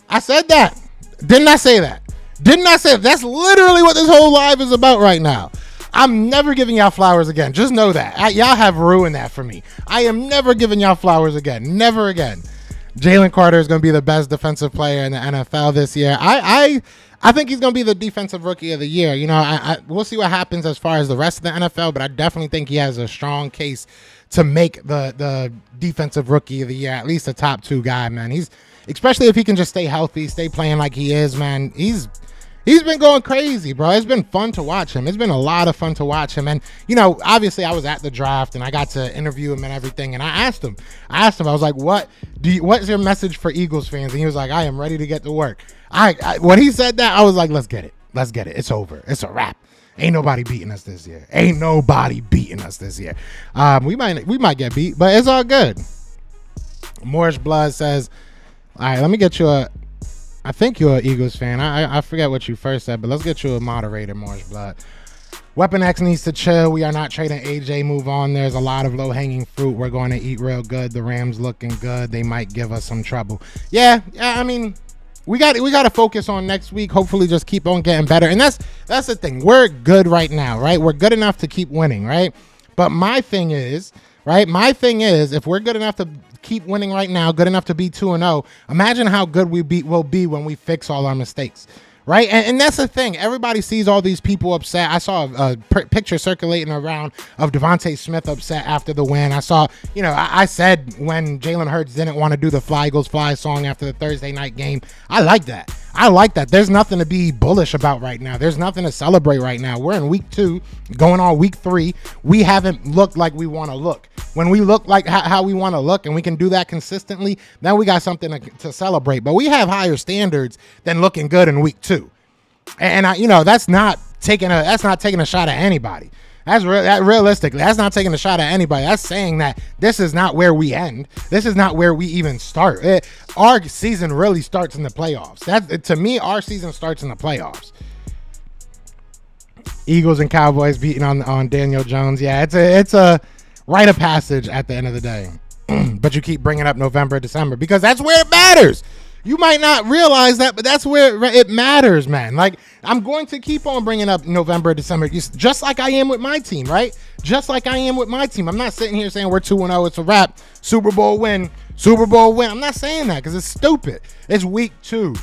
Didn't I say that? That's literally what this whole live is about right now. I'm never giving y'all flowers again. Just know that. Y'all have ruined that for me. I am never giving y'all flowers again. Never again. Jalen Carter is going to be the best defensive player in the NFL this year. I think he's going to be the defensive rookie of the year. You know, we'll see what happens as far as the rest of the NFL, but I definitely think he has a strong case to make the defensive rookie of the year, at least a top 2 guy, man. He's, especially if he can just stay healthy, stay playing like he is, man. He's been going crazy, bro. It's been fun to watch him. It's been a lot of fun to watch him. And, you know, obviously I was at the draft and I got to interview him and everything. And I asked him, I was like, what's your message for Eagles fans? And he was like, I am ready to get to work. When he said that, I was like, let's get it. It's over. It's a wrap. Ain't nobody beating us this year. We might get beat, but it's all good. Moorish Blood says, all right, let me get you I think you're an Eagles fan. I forget what you first said, but let's get you a moderator, Moorish Blood. Weapon X needs to chill. We are not trading AJ. Move on. There's a lot of low-hanging fruit. We're going to eat real good. The Rams looking good. They might give us some trouble. Yeah. I mean, we got to focus on next week. Hopefully, just keep on getting better. And that's the thing. We're good right now, right? We're good enough to keep winning, right? But my thing is, if we're good enough to keep winning right now, good enough to be 2-0, imagine how good we'll be when we fix all our mistakes, right? And that's the thing. Everybody sees all these people upset. I saw a picture circulating around of Devontae Smith upset after the win. I saw, you know, I said when Jalen Hurts didn't want to do the Fly Eagles Fly song after the Thursday night game, I like that. There's nothing to be bullish about right now. There's nothing to celebrate right now. We're in week 2, going on week 3. We haven't looked like we want to look. When we look like how we want to look and we can do that consistently, then we got something to celebrate. But we have higher standards than looking good in week 2. And that's not taking a shot at anybody. Realistically, that's not taking a shot at anybody. That's saying that this is not where we end. This is not where we even start. Our season really starts in the playoffs. To me, our season starts in the playoffs. Eagles and Cowboys beating on Daniel Jones. Yeah, it's a rite of passage at the end of the day. But you keep bringing up November, December because that's where it matters. You might not realize that, but that's where it matters, man. Like, I'm going to keep on bringing up November, December, just like I am with my team, right? I'm not sitting here saying we're 2-0, it's a wrap, Super Bowl win. I'm not saying that because it's stupid. It's week 2.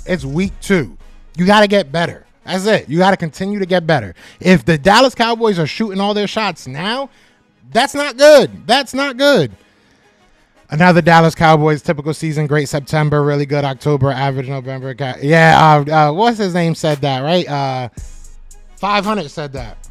You got to get better. That's it. You got to continue to get better. If the Dallas Cowboys are shooting all their shots now, that's not good. Another Dallas Cowboys typical season, great September, really good October, average November. Yeah, what's his name said that, right? 500 said that.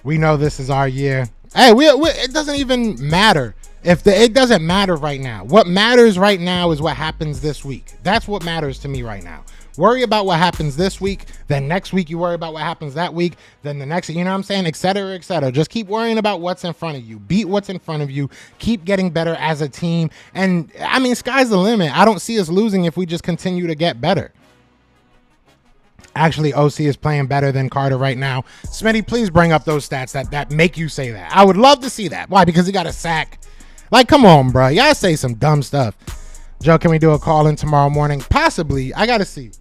We know this is our year. Hey, it doesn't even matter. It doesn't matter right now. What matters right now is what happens this week. That's what matters to me right now. Worry about what happens this week, then next week you worry about what happens that week, then the next, you know what I'm saying, et cetera, et cetera. Just keep worrying about what's in front of you. Beat what's in front of you. Keep getting better as a team. And, I mean, sky's the limit. I don't see us losing if we just continue to get better. Actually, OC is playing better than Carter right now. Smitty, please bring up those stats that make you say that. I would love to see that. Why? Because he got a sack. Like, come on, bro. Y'all say some dumb stuff. Joe, can we do a call-in tomorrow morning? Possibly. I got to see.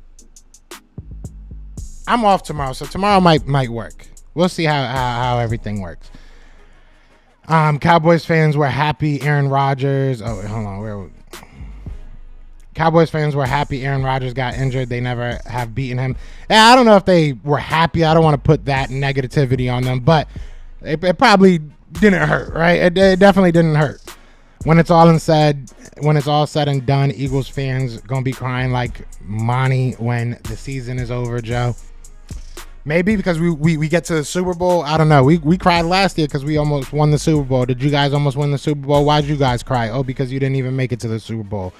I'm off tomorrow, so tomorrow might work. We'll see how everything works. Cowboys fans were happy Aaron Rodgers. Oh, wait, hold on. Where are we? Cowboys fans were happy Aaron Rodgers got injured. They never have beaten him. Yeah, I don't know if they were happy. I don't want to put that negativity on them, but it probably didn't hurt, right? It definitely didn't hurt. When it's all said and done, Eagles fans gonna be crying like Monty when the season is over, Joe. Maybe because we get to the Super Bowl. I don't know. We cried last year because we almost won the Super Bowl. Did you guys almost win the Super Bowl? Why'd you guys cry? Oh, because you didn't even make it to the Super Bowl.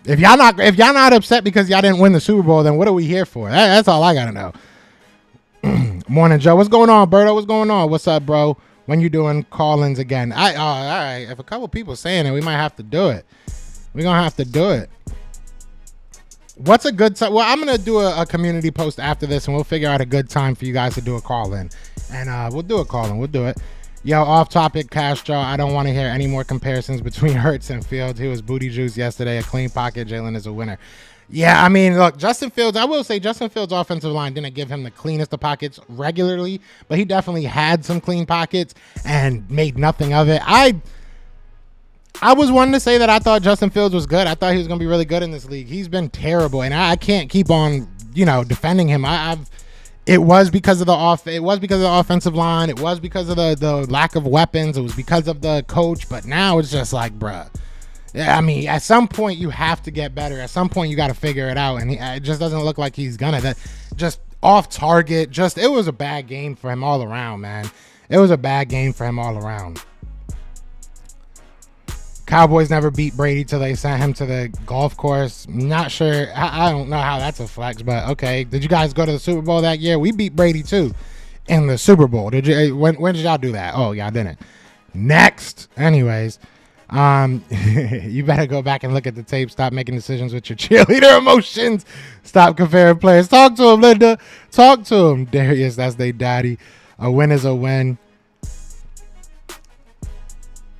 If y'all not upset because y'all didn't win the Super Bowl, then what are we here for? That's all I gotta know. Morning, Joe. What's going on, Berto? What's going on? What's up, bro? When you doing call-ins again? All right. If a couple people saying it, we might have to do it. We're gonna have to do it. What's a good time? Well, I'm gonna do a community post after this, and we'll figure out a good time for you guys to do a call-in, and we'll do a call-in. We'll do it. Yo, off topic, Castro. I don't want to hear any more comparisons between Hurts and Fields. He was booty juice yesterday. A clean pocket. Jalen is a winner. Yeah, I mean, look, Justin Fields, I will say Justin Fields' offensive line didn't give him the cleanest of pockets regularly, but he definitely had some clean pockets and made nothing of it. I was one to say that I thought Justin Fields was good. I thought he was going to be really good in this league. He's been terrible, and I can't keep on, defending him. It was because of the offensive line. It was because of the lack of weapons. It was because of the coach. But now it's just like, bruh. Yeah, I mean, at some point you have to get better. At some point you got to figure it out. And it just doesn't look like he's gonna. That just off target. It was a bad game for him all around, man. It was a bad game for him all around. Cowboys never beat Brady till they sent him to the golf course. Not sure. I don't know how that's a flex, but okay. Did you guys go to the Super Bowl that year? We beat Brady too in the Super Bowl. Did you? When did y'all do that? Oh, y'all didn't. Next. Anyways, you better go back and look at the tape. Stop making decisions with your cheerleader emotions. Stop comparing players. Talk to him, Linda. Talk to him. Darius, that's their daddy. A win is a win.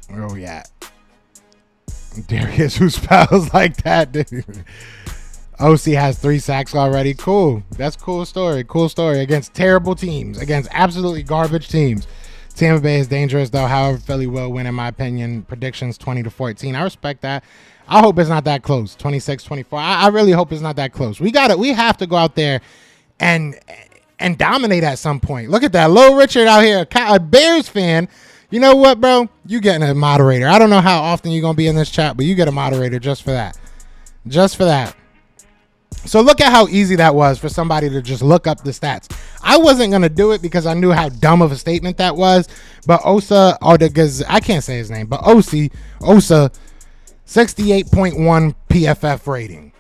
Where we at? Darius, who spells like that, dude. OC has 3 sacks already. Cool. That's a cool story. Cool story against terrible teams, against absolutely garbage teams. Tampa Bay is dangerous, though. However, Philly will win, in my opinion. Predictions 20-14. I respect that. I hope it's not that close. 26-24. I really hope it's not that close. We have to go out there and dominate at some point. Look at that. Lil Richard out here, a Bears fan. You know what, bro? You getting a moderator. I don't know how often you're going to be in this chat, but you get a moderator just for that. Just for that. So look at how easy that was for somebody to just look up the stats. I wasn't going to do it because I knew how dumb of a statement that was. But Osa, I can't say his name, but Osa, 68.1 PFF rating.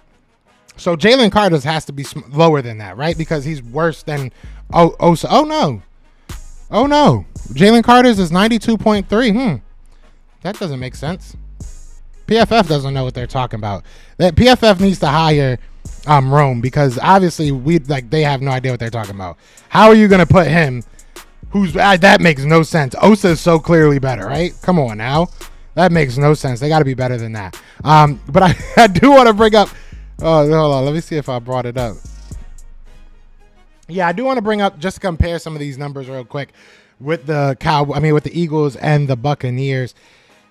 So Jalen Carter's has to be lower than that, right? Because he's worse than Osa. Oh, no. Jalen Carter's is 92.3. That doesn't make sense. PFF doesn't know what they're talking about. That PFF needs to hire Rome, because obviously they have no idea what they're talking about. How are you going to put him, that makes no sense. Osa is so clearly better, right? Come on now. That makes no sense. They got to be better than that. But I do want to bring up, hold on. Let me see if I brought it up. Yeah, I do want to bring up, just to compare some of these numbers real quick with the Eagles and the Buccaneers.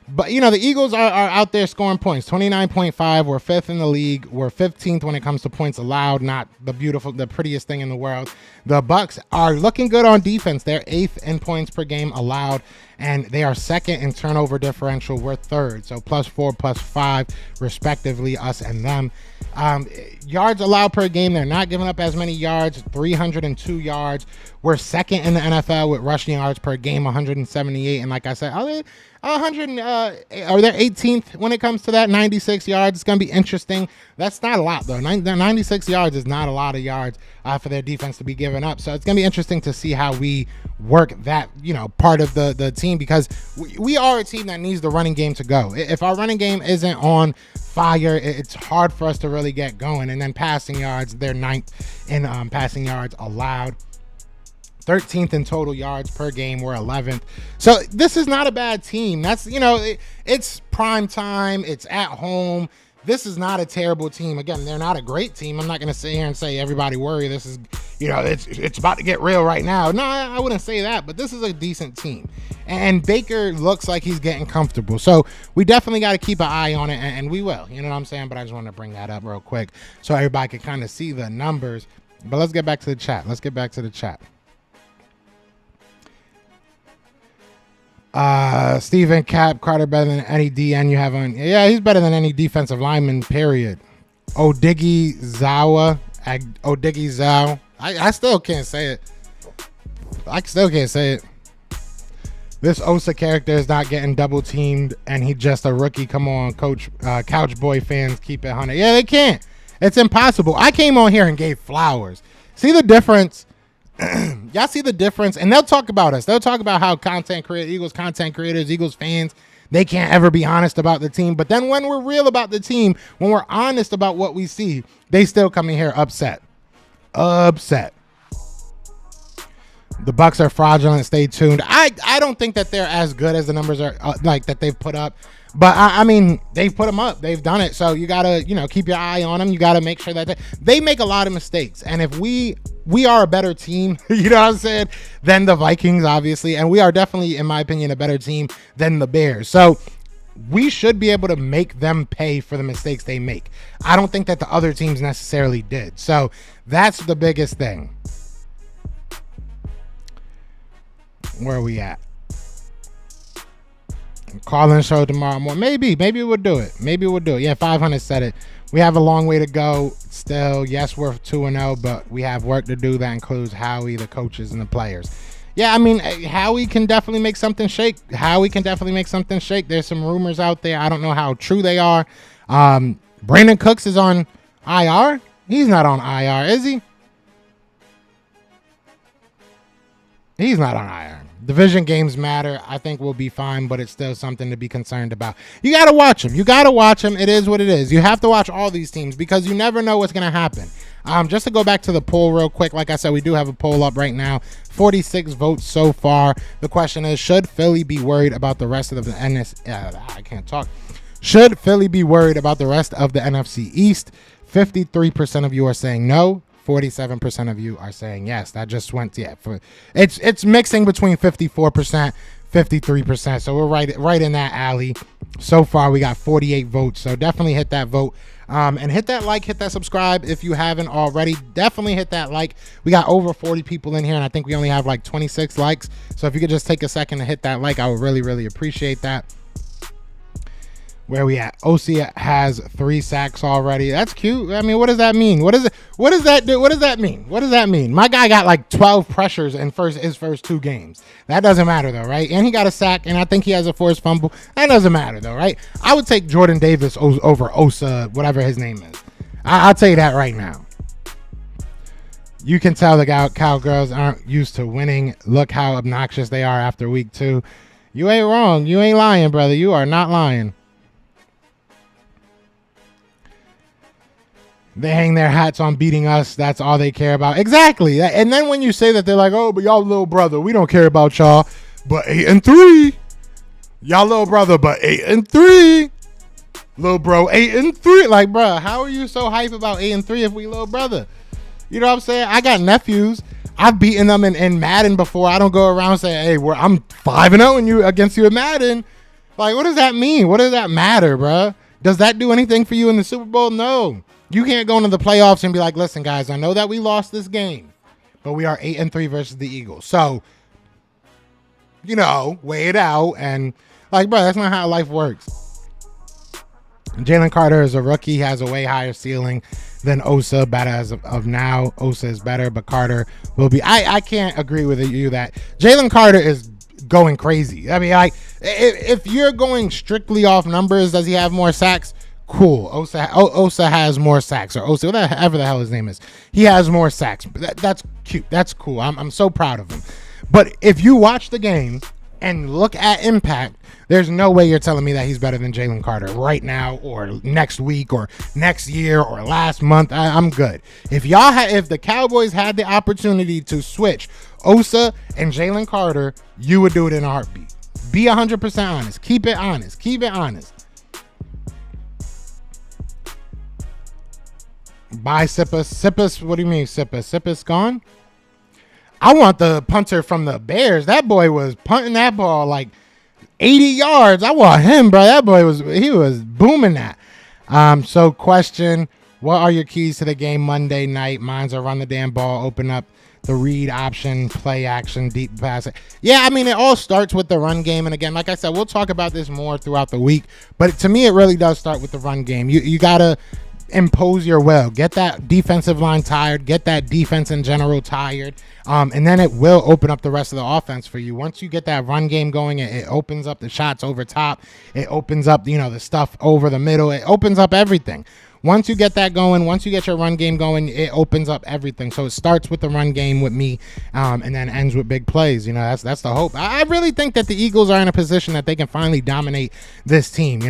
But, the Eagles are out there scoring points, 29.5. We're 5th in the league. We're 15th when it comes to points allowed, not the prettiest thing in the world. The Bucs are looking good on defense. They're 8th in points per game allowed, and they are 2nd in turnover differential. We're 3rd, so +4, +5, respectively, us and them. Yards allowed per game, they're not giving up as many yards, 302 yards. We're 2nd in the NFL with rushing yards per game, 178. And like I said, 100, or they're 18th when it comes to that, 96 yards. It's going to be interesting. That's not a lot, though. 96 yards is not a lot of yards for their defense to be giving up. So it's going to be interesting to see how we work that, part of the team, because we are a team that needs the running game to go. If our running game isn't on fire, it's hard for us to really get going. And then passing yards, they're 9th in passing yards allowed. 13th in total yards per game. We're 11th. So this is not a bad team. That's, it's prime time. It's at home. This is not a terrible team. Again, they're not a great team. I'm not going to sit here and say everybody worry. This is, it's about to get real right now. No, I wouldn't say that, but this is a decent team. And Baker looks like he's getting comfortable. So we definitely got to keep an eye on it, and we will. You know what I'm saying? But I just want to bring that up real quick so everybody can kind of see the numbers. But let's get back to the chat. Steven Cap, Carter better than any DN you have on. Yeah, he's better than any defensive lineman, period. Odiggy Zao. I still can't say it. This Osa character is not getting double teamed, and he's just a rookie. Come on, coach. Couch boy fans, keep it 100. Yeah, they can't. It's impossible. I came on here and gave flowers. See the difference? Y'all see the difference? And they'll talk about us. They'll talk about how Eagles content creators, Eagles fans, they can't ever be honest about the team. But then when we're real about the team, when we're honest about what we see, they still come in here upset. The Bucs are fraudulent. Stay tuned. I don't think that they're as good as the numbers are that they've put up. But I mean, they've put them up. They've done it. So you got to, keep your eye on them. You got to make sure that they make a lot of mistakes. And if we are a better team, you know what I'm saying, than the Vikings, obviously. And we are definitely, in my opinion, a better team than the Bears. So we should be able to make them pay for the mistakes they make. I don't think that the other teams necessarily did. So that's the biggest thing. Where are we at? Call-in show tomorrow morning. Maybe we'll do it. Yeah, 500 said it. We have a long way to go still. Yes, we're 2-0, but we have work to do. That includes Howie, the coaches, and the players. Yeah, I mean, Howie can definitely make something shake. There's some rumors out there. I don't know how true they are. Brandon Cooks is on IR. He's not on IR, is he? He's not on IR. Division games matter. I think we'll be fine, but it's still something to be concerned about. You got to watch them. It is what it is. You have to watch all these teams because you never know what's going to happen. Just to go back to the poll real quick, like I said, we do have a poll up right now. 46 votes so far. The question is, should Philly be worried about the rest of the Should Philly be worried about the rest of the NFC East? 53% of you are saying no. 47% of you are saying yes. That just went, it's mixing between 54%, 53%. So we're right in that alley. So far, we got 48 votes. So definitely hit that vote. And hit that like, hit that subscribe if you haven't already. Definitely hit that like. We got over 40 people in here, and I think we only have like 26 likes. So if you could just take a second to hit that like, I would really, really appreciate that. Where we at? OC has 3 sacks already. That's cute. I mean, what does that mean? What does that mean? My guy got like 12 pressures in his first 2 games. That doesn't matter though, right? And he got a sack, and I think he has a forced fumble. That doesn't matter though, right? I would take Jordan Davis over Osa, whatever his name is. I'll tell you that right now. You can tell the Cowgirls aren't used to winning. Look how obnoxious they are after week 2. You ain't wrong. You ain't lying, brother. You are not lying. They hang their hats on beating us. That's all they care about. Exactly. And then when you say that, they're like, oh, but y'all little brother, we don't care about y'all. But 8-3. Y'all little brother, but 8-3. Little bro, 8-3. Like, bro, how are you so hype about 8-3 if we little brother? You know what I'm saying? I got nephews. I've beaten them in Madden before. I don't go around saying, hey, I'm 5-0 against you in Madden. Like, what does that mean? What does that matter, bro? Does that do anything for you in the Super Bowl? No. You can't go into the playoffs and be like, listen, guys, I know that we lost this game, but we are 8-3 versus the Eagles. So, weigh it out. And, like, bro, that's not how life works. Jalen Carter is a rookie. He has a way higher ceiling than Osa. Better as of now. Osa is better, but Carter will be. I can't agree with you that Jalen Carter is going crazy. I mean, like, if you're going strictly off numbers, does he have more sacks? Cool. Osa has more sacks, or Osa, whatever the hell his name is. He has more sacks. That's cute. That's cool. I'm so proud of him. But if you watch the game and look at impact, there's no way you're telling me that he's better than Jalen Carter right now, or next week, or next year, or last month. I'm good. If the Cowboys had the opportunity to switch Osa and Jalen Carter, you would do it in a heartbeat. Be 100% honest. Keep it honest. Keep it honest. Bye, Sippus. What do you mean, Sippus? Sippus gone? I want the punter from the Bears. That boy was punting that ball like 80 yards. I want him, bro. That boy was booming that. So question, what are your keys to the game Monday night? Mine's are run the damn ball, open up the read option, play action, deep pass. Yeah, I mean, it all starts with the run game. And again, like I said, we'll talk about this more throughout the week. But to me, it really does start with the run game. You got to impose your will. Get that defensive line tired. Get that defense in general tired. And then it will open up the rest of the offense for you. Once you get that run game going, it opens up the shots over top. It opens up, the stuff over the middle. It opens up everything. Once you get that going, once you get your run game going, it opens up everything. So it starts with the run game with me, and then ends with big plays. That's the hope. I really think that the Eagles are in a position that they can finally dominate this team,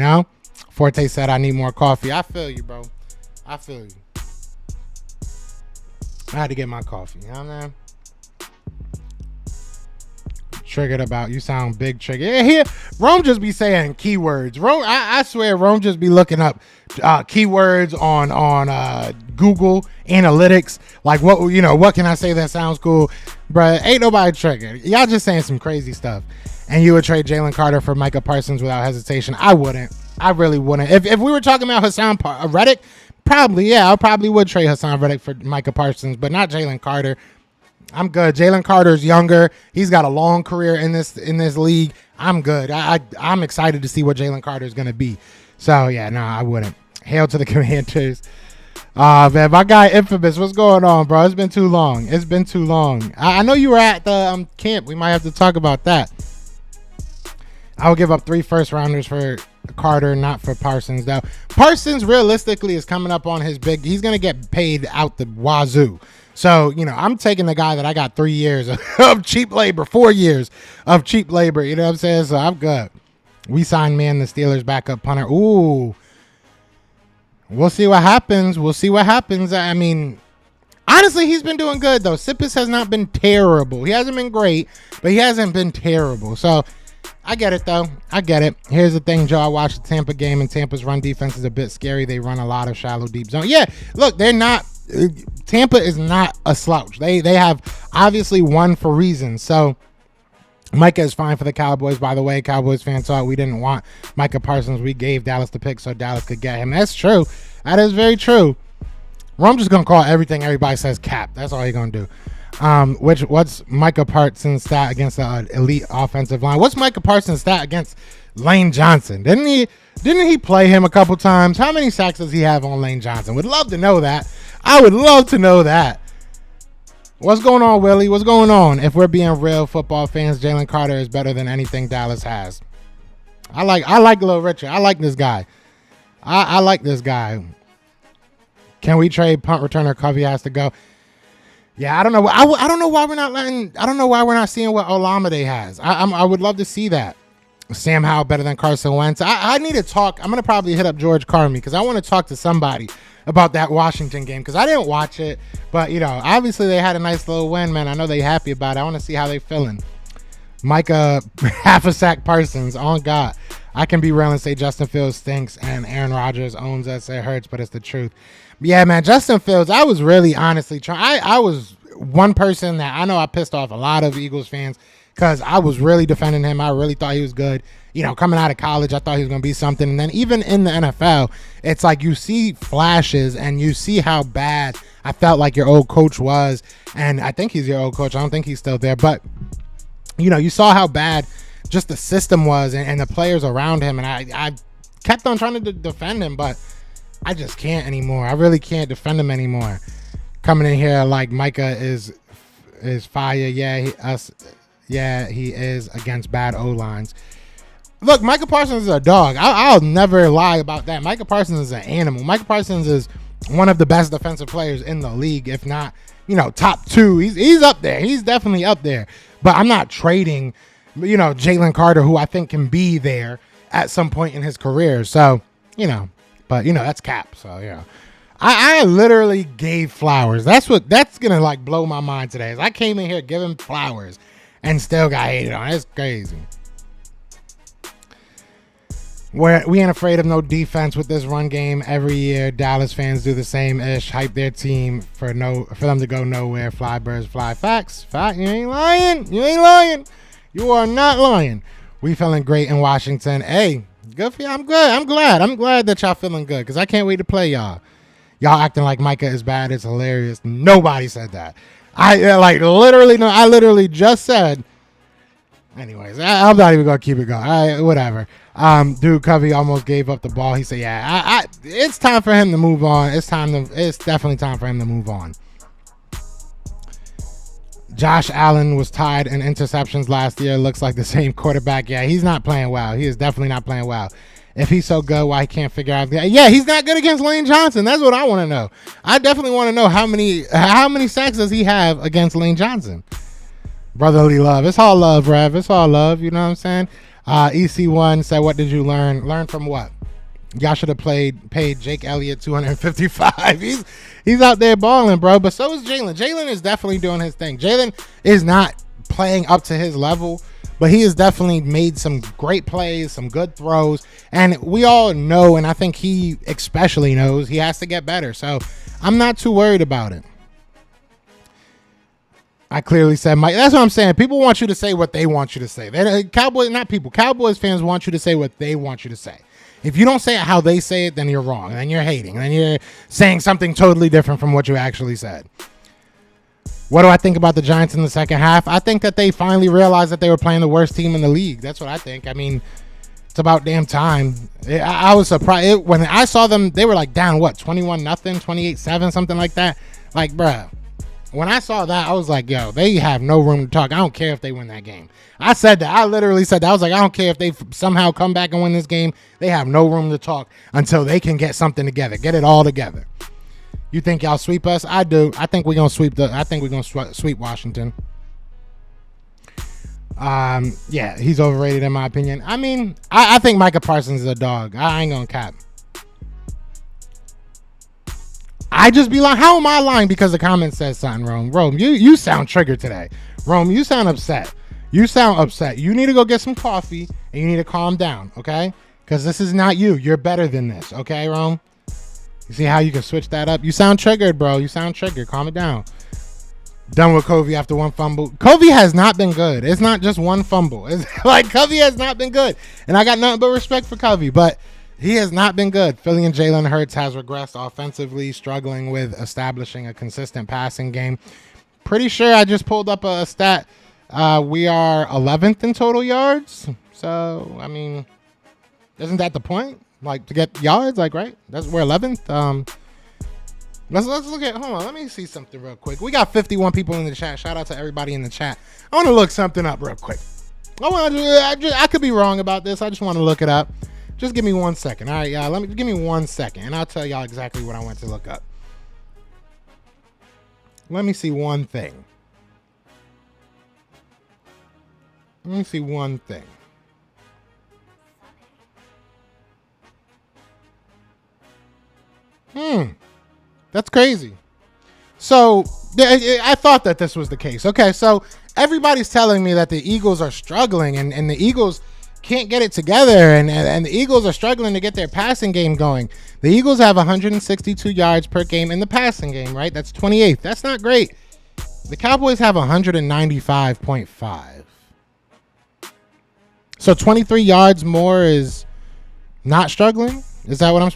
Forte said, I need more coffee. I feel you, bro. I feel you. I had to get my coffee. You know what I mean? Triggered about you sound big trigger. Yeah, here Rome just be saying keywords. Rome, I swear Rome just be looking up keywords on Google Analytics. Like what can I say that sounds cool? Bruh, ain't nobody triggered. Y'all just saying some crazy stuff. And you would trade Jalen Carter for Micah Parsons without hesitation. I wouldn't. I really wouldn't. If we were talking about Hassan Reddick, probably, yeah, I probably would trade Hassan Reddick for Micah Parsons, but not Jalen Carter. I'm good. Jalen Carter's younger. He's got a long career in this league. I'm good. I'm excited to see what Jalen Carter is going to be. So, yeah, no, I wouldn't. Hail to the Commanders. Man, my guy Infamous, what's going on, bro? It's been too long. I know you were at the camp. We might have to talk about that. I would give up 3 first-rounders for Carter, not for Parsons, though. Parsons, realistically, is coming up on his big. He's going to get paid out the wazoo. So, I'm taking the guy that I got 3 years of cheap labor, 4 years of cheap labor. You know what I'm saying? So, I'm good. We signed the Steelers backup punter. Ooh. We'll see what happens. I mean, honestly, he's been doing good, though. Sippis has not been terrible. He hasn't been great, but he hasn't been terrible. So, I get it, though. I get it. Here's the thing, Joe. I watched the Tampa game, and Tampa's run defense is a bit scary. They run a lot of shallow, deep zone. Yeah, look, they're not. Tampa is not a slouch. They have obviously won for reasons. So Micah is fine for the Cowboys. By the way, Cowboys fans thought we didn't want Micah Parsons. We gave Dallas the pick so Dallas could get him. That's true. That is very true. I'm just gonna call everything everybody says cap. That's all he's gonna do. What's Micah Parsons' stat against the elite offensive line? What's Micah Parsons' stat against Lane Johnson? Didn't he play him a couple times? How many sacks does he have on Lane Johnson? Would love to know that. I would love to know that. What's going on, Willie? What's going on? If we're being real football fans, Jalen Carter is better than anything Dallas has. I like Lil Richard. I like this guy. I like this guy. Can we trade punt returner? Covey has to go. Yeah, I don't know. I don't know why we're not letting. I don't know why we're not seeing what Olamide has. I would love to see that. Sam Howell better than Carson Wentz. I need to talk. I'm gonna probably hit up George Carmi because I want to talk to somebody about that Washington game because I didn't watch it, but obviously they had a nice little win, man. I know they happy about it. I want to see how they feeling. Micah half a sack Parsons on God. I can be real and say Justin Fields stinks and Aaron Rodgers owns us. It hurts, but it's the truth. Yeah, man, Justin Fields, I was really honestly trying. I was one person that I know I pissed off a lot of Eagles fans because I was really defending him. I really thought he was good. Coming out of college, I thought he was going to be something. And then even in the NFL, it's like you see flashes and you see how bad I felt like your old coach was. And I think he's your old coach. I don't think he's still there. But, you saw how bad just the system was and the players around him. And I kept on trying to defend him, but I just can't anymore. I really can't defend him anymore. Coming in here like Micah is fire. Yeah, Yeah, he is against bad O-lines. Look, Micah Parsons is a dog. I'll never lie about that. Micah Parsons is an animal. Micah Parsons is one of the best defensive players in the league, if not, top 2. He's up there. He's definitely up there. But I'm not trading, Jalen Carter, who I think can be there at some point in his career. So, but that's cap. So, I literally gave flowers. That's gonna like blow my mind today. Is I came in here giving flowers and still got hated on. It's crazy. We ain't afraid of no defense with this run game every year. Dallas fans do the same ish. Hype their team for them to go nowhere. Fly birds fly. Facts. Fact. You ain't lying. You are not lying. We feeling great in Washington. Hey, good for you. I'm good. I'm glad that y'all feeling good because I can't wait to play y'all. Y'all acting like Micah is bad. It's hilarious. Nobody said that. I literally just said. Anyways, I'm not even gonna keep it going. All right, whatever. Dude, Covey almost gave up the ball. He said, "Yeah, it's time for him to move on. It's definitely time for him to move on." Josh Allen was tied in interceptions last year. Looks like the same quarterback. Yeah, he's not playing well. He is definitely not playing well. If he's so good, why he can't figure out? Yeah, he's not good against Lane Johnson. That's what I want to know. I definitely want to know how many sacks does he have against Lane Johnson. Brotherly love. It's all love, Rev. It's all love. You know what I'm saying? EC1 said, what did you learn? Learn from what? Y'all should have paid Jake Elliott $255. He's out there balling, bro. But so is Jalen. Jalen is definitely doing his thing. Jalen is not playing up to his level, but he has definitely made some great plays, some good throws. And we all know, and I think he especially knows, he has to get better. So I'm not too worried about it. I clearly said, Mike. That's what I'm saying. People want you to say what they want you to say. Cowboys fans want you to say what they want you to say. If you don't say it how they say it, then you're wrong. Then you're hating. Then you're saying something totally different from what you actually said. What do I think about the Giants in the second half? I think that they finally realized that they were playing the worst team in the league. That's what I think. I mean, it's about damn time. I was surprised. When I saw them, they were like down, 21-0, 28-7, something like that. Like, bruh. When I saw that, I was like, yo, they have no room to talk. I don't care if they win that game. I said that. I literally said that. I was like, I don't care if they somehow come back and win this game. They have no room to talk until they can get something together. Get it all together. You think y'all sweep us? I do. I think we're going to sweep Washington. Yeah, he's overrated in my opinion. I mean, I think Micah Parsons is a dog. I ain't going to cap. I just be like, how am I lying because the comment says something, Rome? Rome, you sound triggered today. Rome, you sound upset. You need to go get some coffee and you need to calm down, okay? Because this is not you. You're better than this, okay, Rome? You see how you can switch that up? You sound triggered, bro. You sound triggered. Calm it down. Done with Covey after one fumble. Covey has not been good. It's not just one fumble. It's like Covey has not been good. And I got nothing but respect for Covey, but he has not been good. Philly and Jalen Hurts has regressed offensively, struggling with establishing a consistent passing game. Pretty sure I just pulled up a stat. We are 11th in total yards. So, I mean, isn't that the point? Like, to get yards, like, right? We're 11th. Let's look at, hold on, let me see something real quick. We got 51 people in the chat. Shout out to everybody in the chat. I want to look something up real quick. I could be wrong about this. I just want to look it up. Just give me 1 second. All right, y'all. Give me 1 second, and I'll tell y'all exactly what I went to look up. Let me see one thing. That's crazy. So, I thought that this was the case. Okay, so everybody's telling me that the Eagles are struggling, and the Eagles can't get it together, and the Eagles are struggling to get their passing game going. The Eagles have 162 yards per game in the passing game, right? That's 28th. That's not great. The Cowboys have 195.5. So 23 yards more is not struggling? Is that what I'm...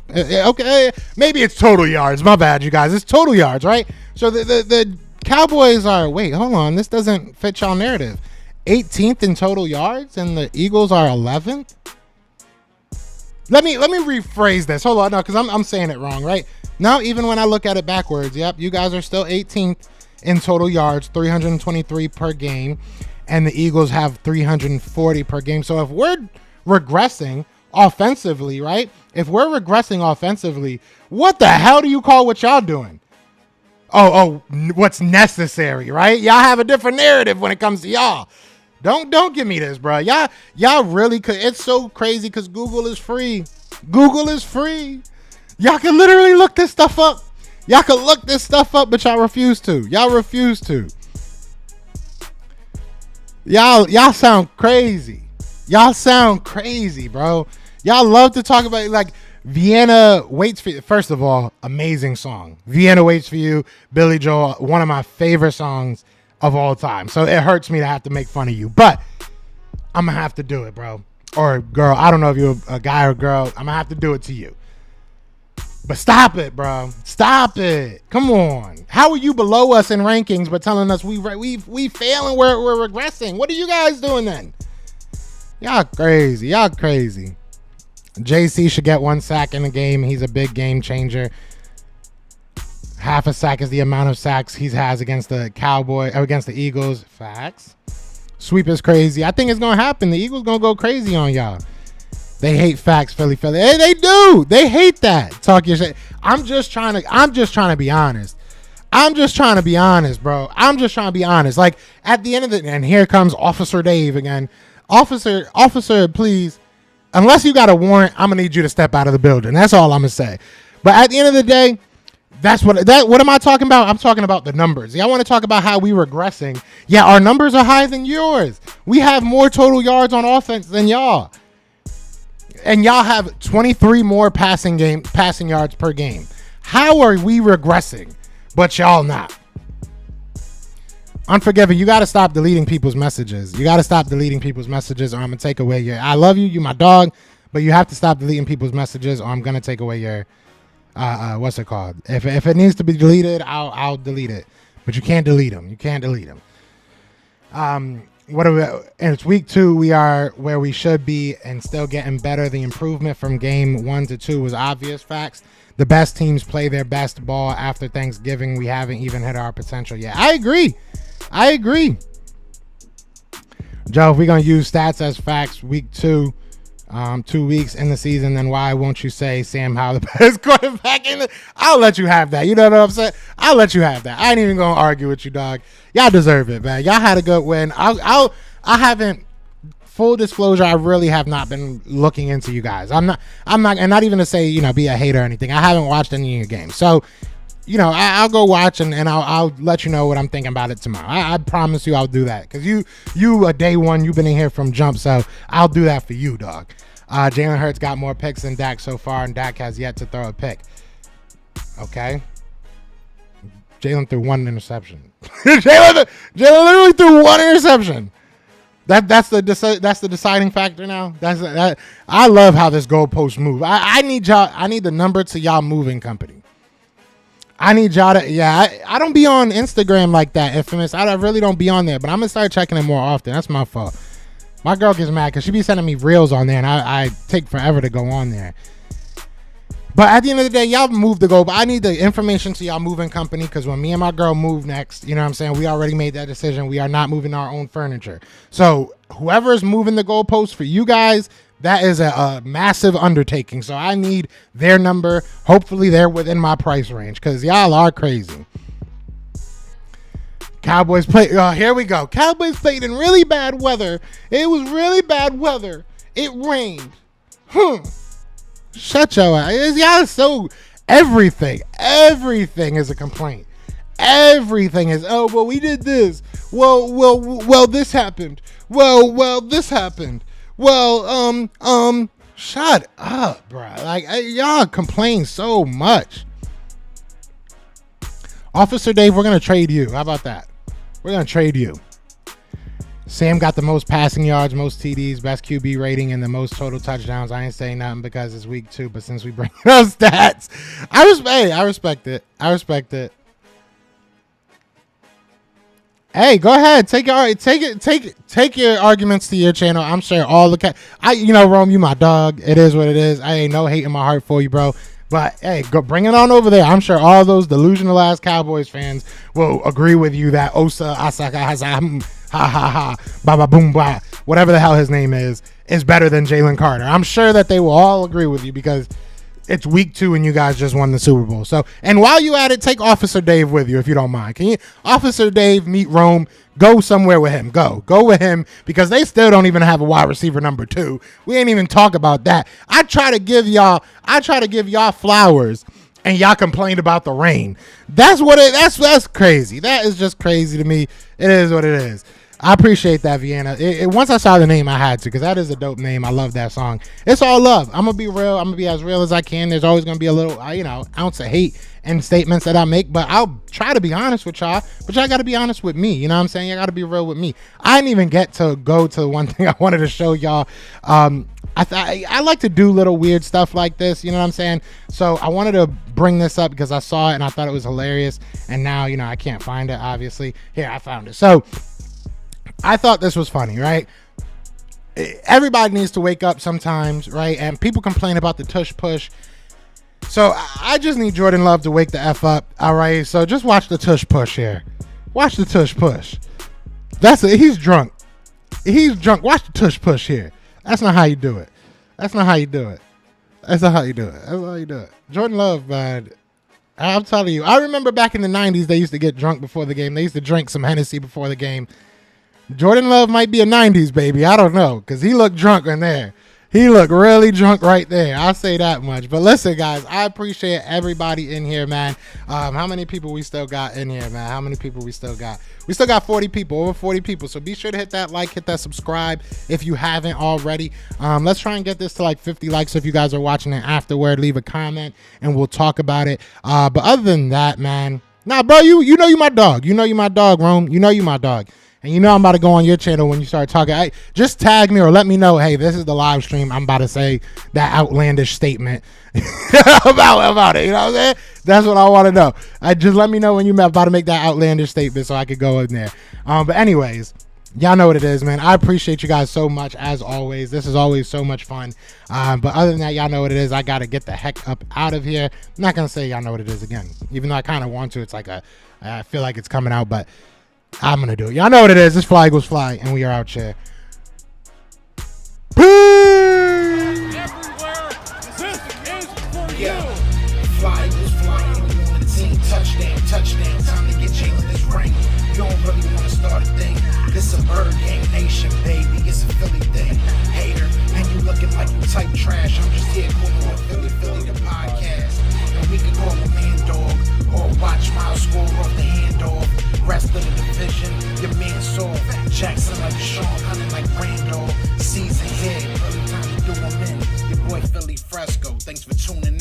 Okay, maybe it's total yards. My bad, you guys. It's total yards, right? So the Cowboys are... Wait, hold on. This doesn't fit y'all narrative. 18th in total yards, and the Eagles are 11th. Let me rephrase this. Hold on, no, because I'm saying it wrong, right? Now, even when I look at it backwards, yep, you guys are still 18th in total yards, 323 per game, and the Eagles have 340 per game. So if we're regressing offensively, right? If we're regressing offensively, what the hell do you call what y'all doing? What's necessary, right? Y'all have a different narrative when it comes to y'all. Don't give me this, bro. Y'all really could. It's so crazy because Google is free. Google is free. Y'all can literally look this stuff up. Y'all can look this stuff up, but y'all refuse to. Y'all refuse to. Y'all sound crazy. Y'all sound crazy, bro. Y'all love to talk about like Vienna Waits for You. First of all, amazing song. Vienna Waits for You, Billy Joel, one of my favorite songs of all time. So it hurts me to have to make fun of you, but I'm gonna have to do it, bro. Or girl, I don't know if you're a guy or girl. I'm gonna have to do it to you. But stop it, bro. Stop it. Come on. How are you below us in rankings but telling us we failing, we're regressing? What are you guys doing then? Y'all crazy. Y'all crazy. JC should get 1 sack in the game. He's a big game changer. Half a sack is the amount of sacks he has against the against the Eagles. Facts. Sweep is crazy. I think it's gonna happen. The Eagles gonna go crazy on y'all. They hate facts, Philly. Hey, they do. They hate that. Talk your shit. I'm just trying to be honest. I'm just trying to be honest, bro. I'm just trying to be honest. Like at the end of the, and here comes Officer Dave again. Officer, please. Unless you got a warrant, I'm gonna need you to step out of the building. That's all I'm gonna say. But at the end of the day, what am I talking about? I'm talking about the numbers. Y'all want to talk about how we regressing? Yeah, our numbers are higher than yours. We have more total yards on offense than y'all. And y'all have 23 more passing yards per game. How are we regressing, but y'all not? Unforgiving. You got to stop deleting people's messages. You got to stop deleting people's messages, or I'm gonna take away your. I love you. You my dog, but you have to stop deleting people's messages, or I'm gonna take away your. What's it called? If it needs to be deleted, I'll delete it. But you can't delete them. You can't delete them. And it's week 2. We are where we should be and still getting better. The improvement from game 1 to 2 was obvious. Facts. The best teams play their best ball after Thanksgiving. We haven't even hit our potential yet. I agree. Joe, if we're going to use stats as facts, week 2, 2 weeks in the season, then why won't you say Sam Howell the best quarterback in the... I'll let you have that. You know what I'm saying? I'll let you have that. I ain't even going to argue with you, dog. Y'all deserve it, man. Y'all had a good win. I haven't... Full disclosure, I really have not been looking into you guys. I'm not, and not even to say, be a hater or anything. I haven't watched any of your games. So, I'll go watch and I'll let you know what I'm thinking about it tomorrow. I promise you I'll do that. Because you a day one, you've been in here from jump, so I'll do that for you, dog. Jalen Hurts got more picks than Dak so far, and Dak has yet to throw a pick. Okay? Jalen threw 1 interception. Jalen literally threw 1 interception. That's the deciding factor now. I love how this goalpost move. I need y'all. I need the number to y'all moving company. I need y'all to. Yeah, I don't be on Instagram like that, infamous. I really don't be on there, but I'm gonna start checking it more often. That's my fault. My girl gets mad because she be sending me reels on there, and I take forever to go on there. But at the end of the day, y'all move the goal. But I need the information to y'all moving company, because when me and my girl move next, you know what I'm saying, we already made that decision. We are not moving our own furniture. So whoever is moving the goalpost for you guys, that is a massive undertaking. So I need their number. Hopefully they're within my price range, because y'all are crazy. Cowboys play. Here we go. Cowboys played in really bad weather. It was really bad weather. It rained. Shut your ass. Y'all so everything is a complaint. Everything is, well, we did this. Well, this happened. Well, this happened. Well, shut up, bro. Like, y'all complain so much. Officer Dave, we're going to trade you. How about that? We're going to trade you. Sam got the most passing yards, most TDs, best QB rating, and the most total touchdowns. I ain't saying nothing because it's week 2, but since we bring those stats, I respect it. I respect it. Hey, go ahead. Take your arguments to your channel. I'm sure all the Rome, you my dog. It is what it is. I ain't no hate in my heart for you, bro. But hey, go bring it on over there. I'm sure all those delusional ass Cowboys fans will agree with you that Osa Asaka ha ha ha, ba ba boom ba, whatever the hell his name is better than Jalen Carter. I'm sure that they will all agree with you because it's week 2 and you guys just won the Super Bowl. So, and while you at it, take Officer Dave with you if you don't mind. Can you, Officer Dave, meet Rome, go somewhere with him. Go with him because they still don't even have a wide receiver number 2. We ain't even talk about that. I try to give y'all flowers and y'all complained about the rain. That's crazy. That is just crazy to me. It is what it is. I appreciate that, Vienna. Once I saw the name, I had to because that is a dope name. I love that song. It's all love. I'm going to be real. I'm going to be as real as I can. There's always going to be a little, ounce of hate in statements that I make, but I'll try to be honest with y'all, but y'all got to be honest with me. You know what I'm saying? You got to be real with me. I didn't even get to go to one thing I wanted to show y'all. I like to do little weird stuff like this, you know what I'm saying? So I wanted to bring this up because I saw it and I thought it was hilarious, and now, I can't find it, obviously. Here, I found it. So I thought this was funny, right? Everybody needs to wake up sometimes, right? And people complain about the tush push. So I just need Jordan Love to wake the F up, all right? So just watch the tush push here. Watch the tush push. That's it. He's drunk. He's drunk. Watch the tush push here. That's not how you do it. That's not how you do it. That's not how you do it. That's not how you do it. Jordan Love, man, I'm telling you. I remember back in the 90s, they used to get drunk before the game. They used to drink some Hennessy before the game. Jordan Love might be a 90s baby. I don't know because he looked drunk in there. He looked really drunk right there. I'll say that much. But listen, guys, I appreciate everybody in here, man. How many people we still got in here, man? How many people we still got? We still got 40 people, over 40 people. So be sure to hit that like, hit that subscribe if you haven't already. Let's try and get this to like 50 likes. So if you guys are watching it afterward, leave a comment and we'll talk about it. But other than that, man, nah, bro, you know you my dog. You know you my dog, Rome. You know you my dog. And I'm about to go on your channel when you start talking. Just tag me or let me know, hey, this is the live stream. I'm about to say that outlandish statement about it. You know what I'm saying? That's what I want to know. Just let me know when you're about to make that outlandish statement so I could go in there. But anyways, y'all know what it is, man. I appreciate you guys so much, as always. This is always so much fun. But other than that, y'all know what it is. I got to get the heck up out of here. I'm not going to say y'all know what it is again. Even though I kind of want to. It's like I feel like it's coming out, but I'm going to do it. Y'all know what it is. This fly goes fly, and we are out here. Peace! Everywhere, this is for you. Fly goes flying on the team. Touchdown. Time to get Jalen this ring. You don't really want to start a thing. This a Bird Gang Nation, baby. It's a Philly thing. Hater, and you looking like you type trash. I'm just here calling on Philly the podcast. And we can call a man dog or watch Miles score off the handoff. Rest of the division, your man Saul Jackson like Sean, hunting like Randall. Season here, early time to do him in. Your boy Philly Fresco. Thanks for tuning in.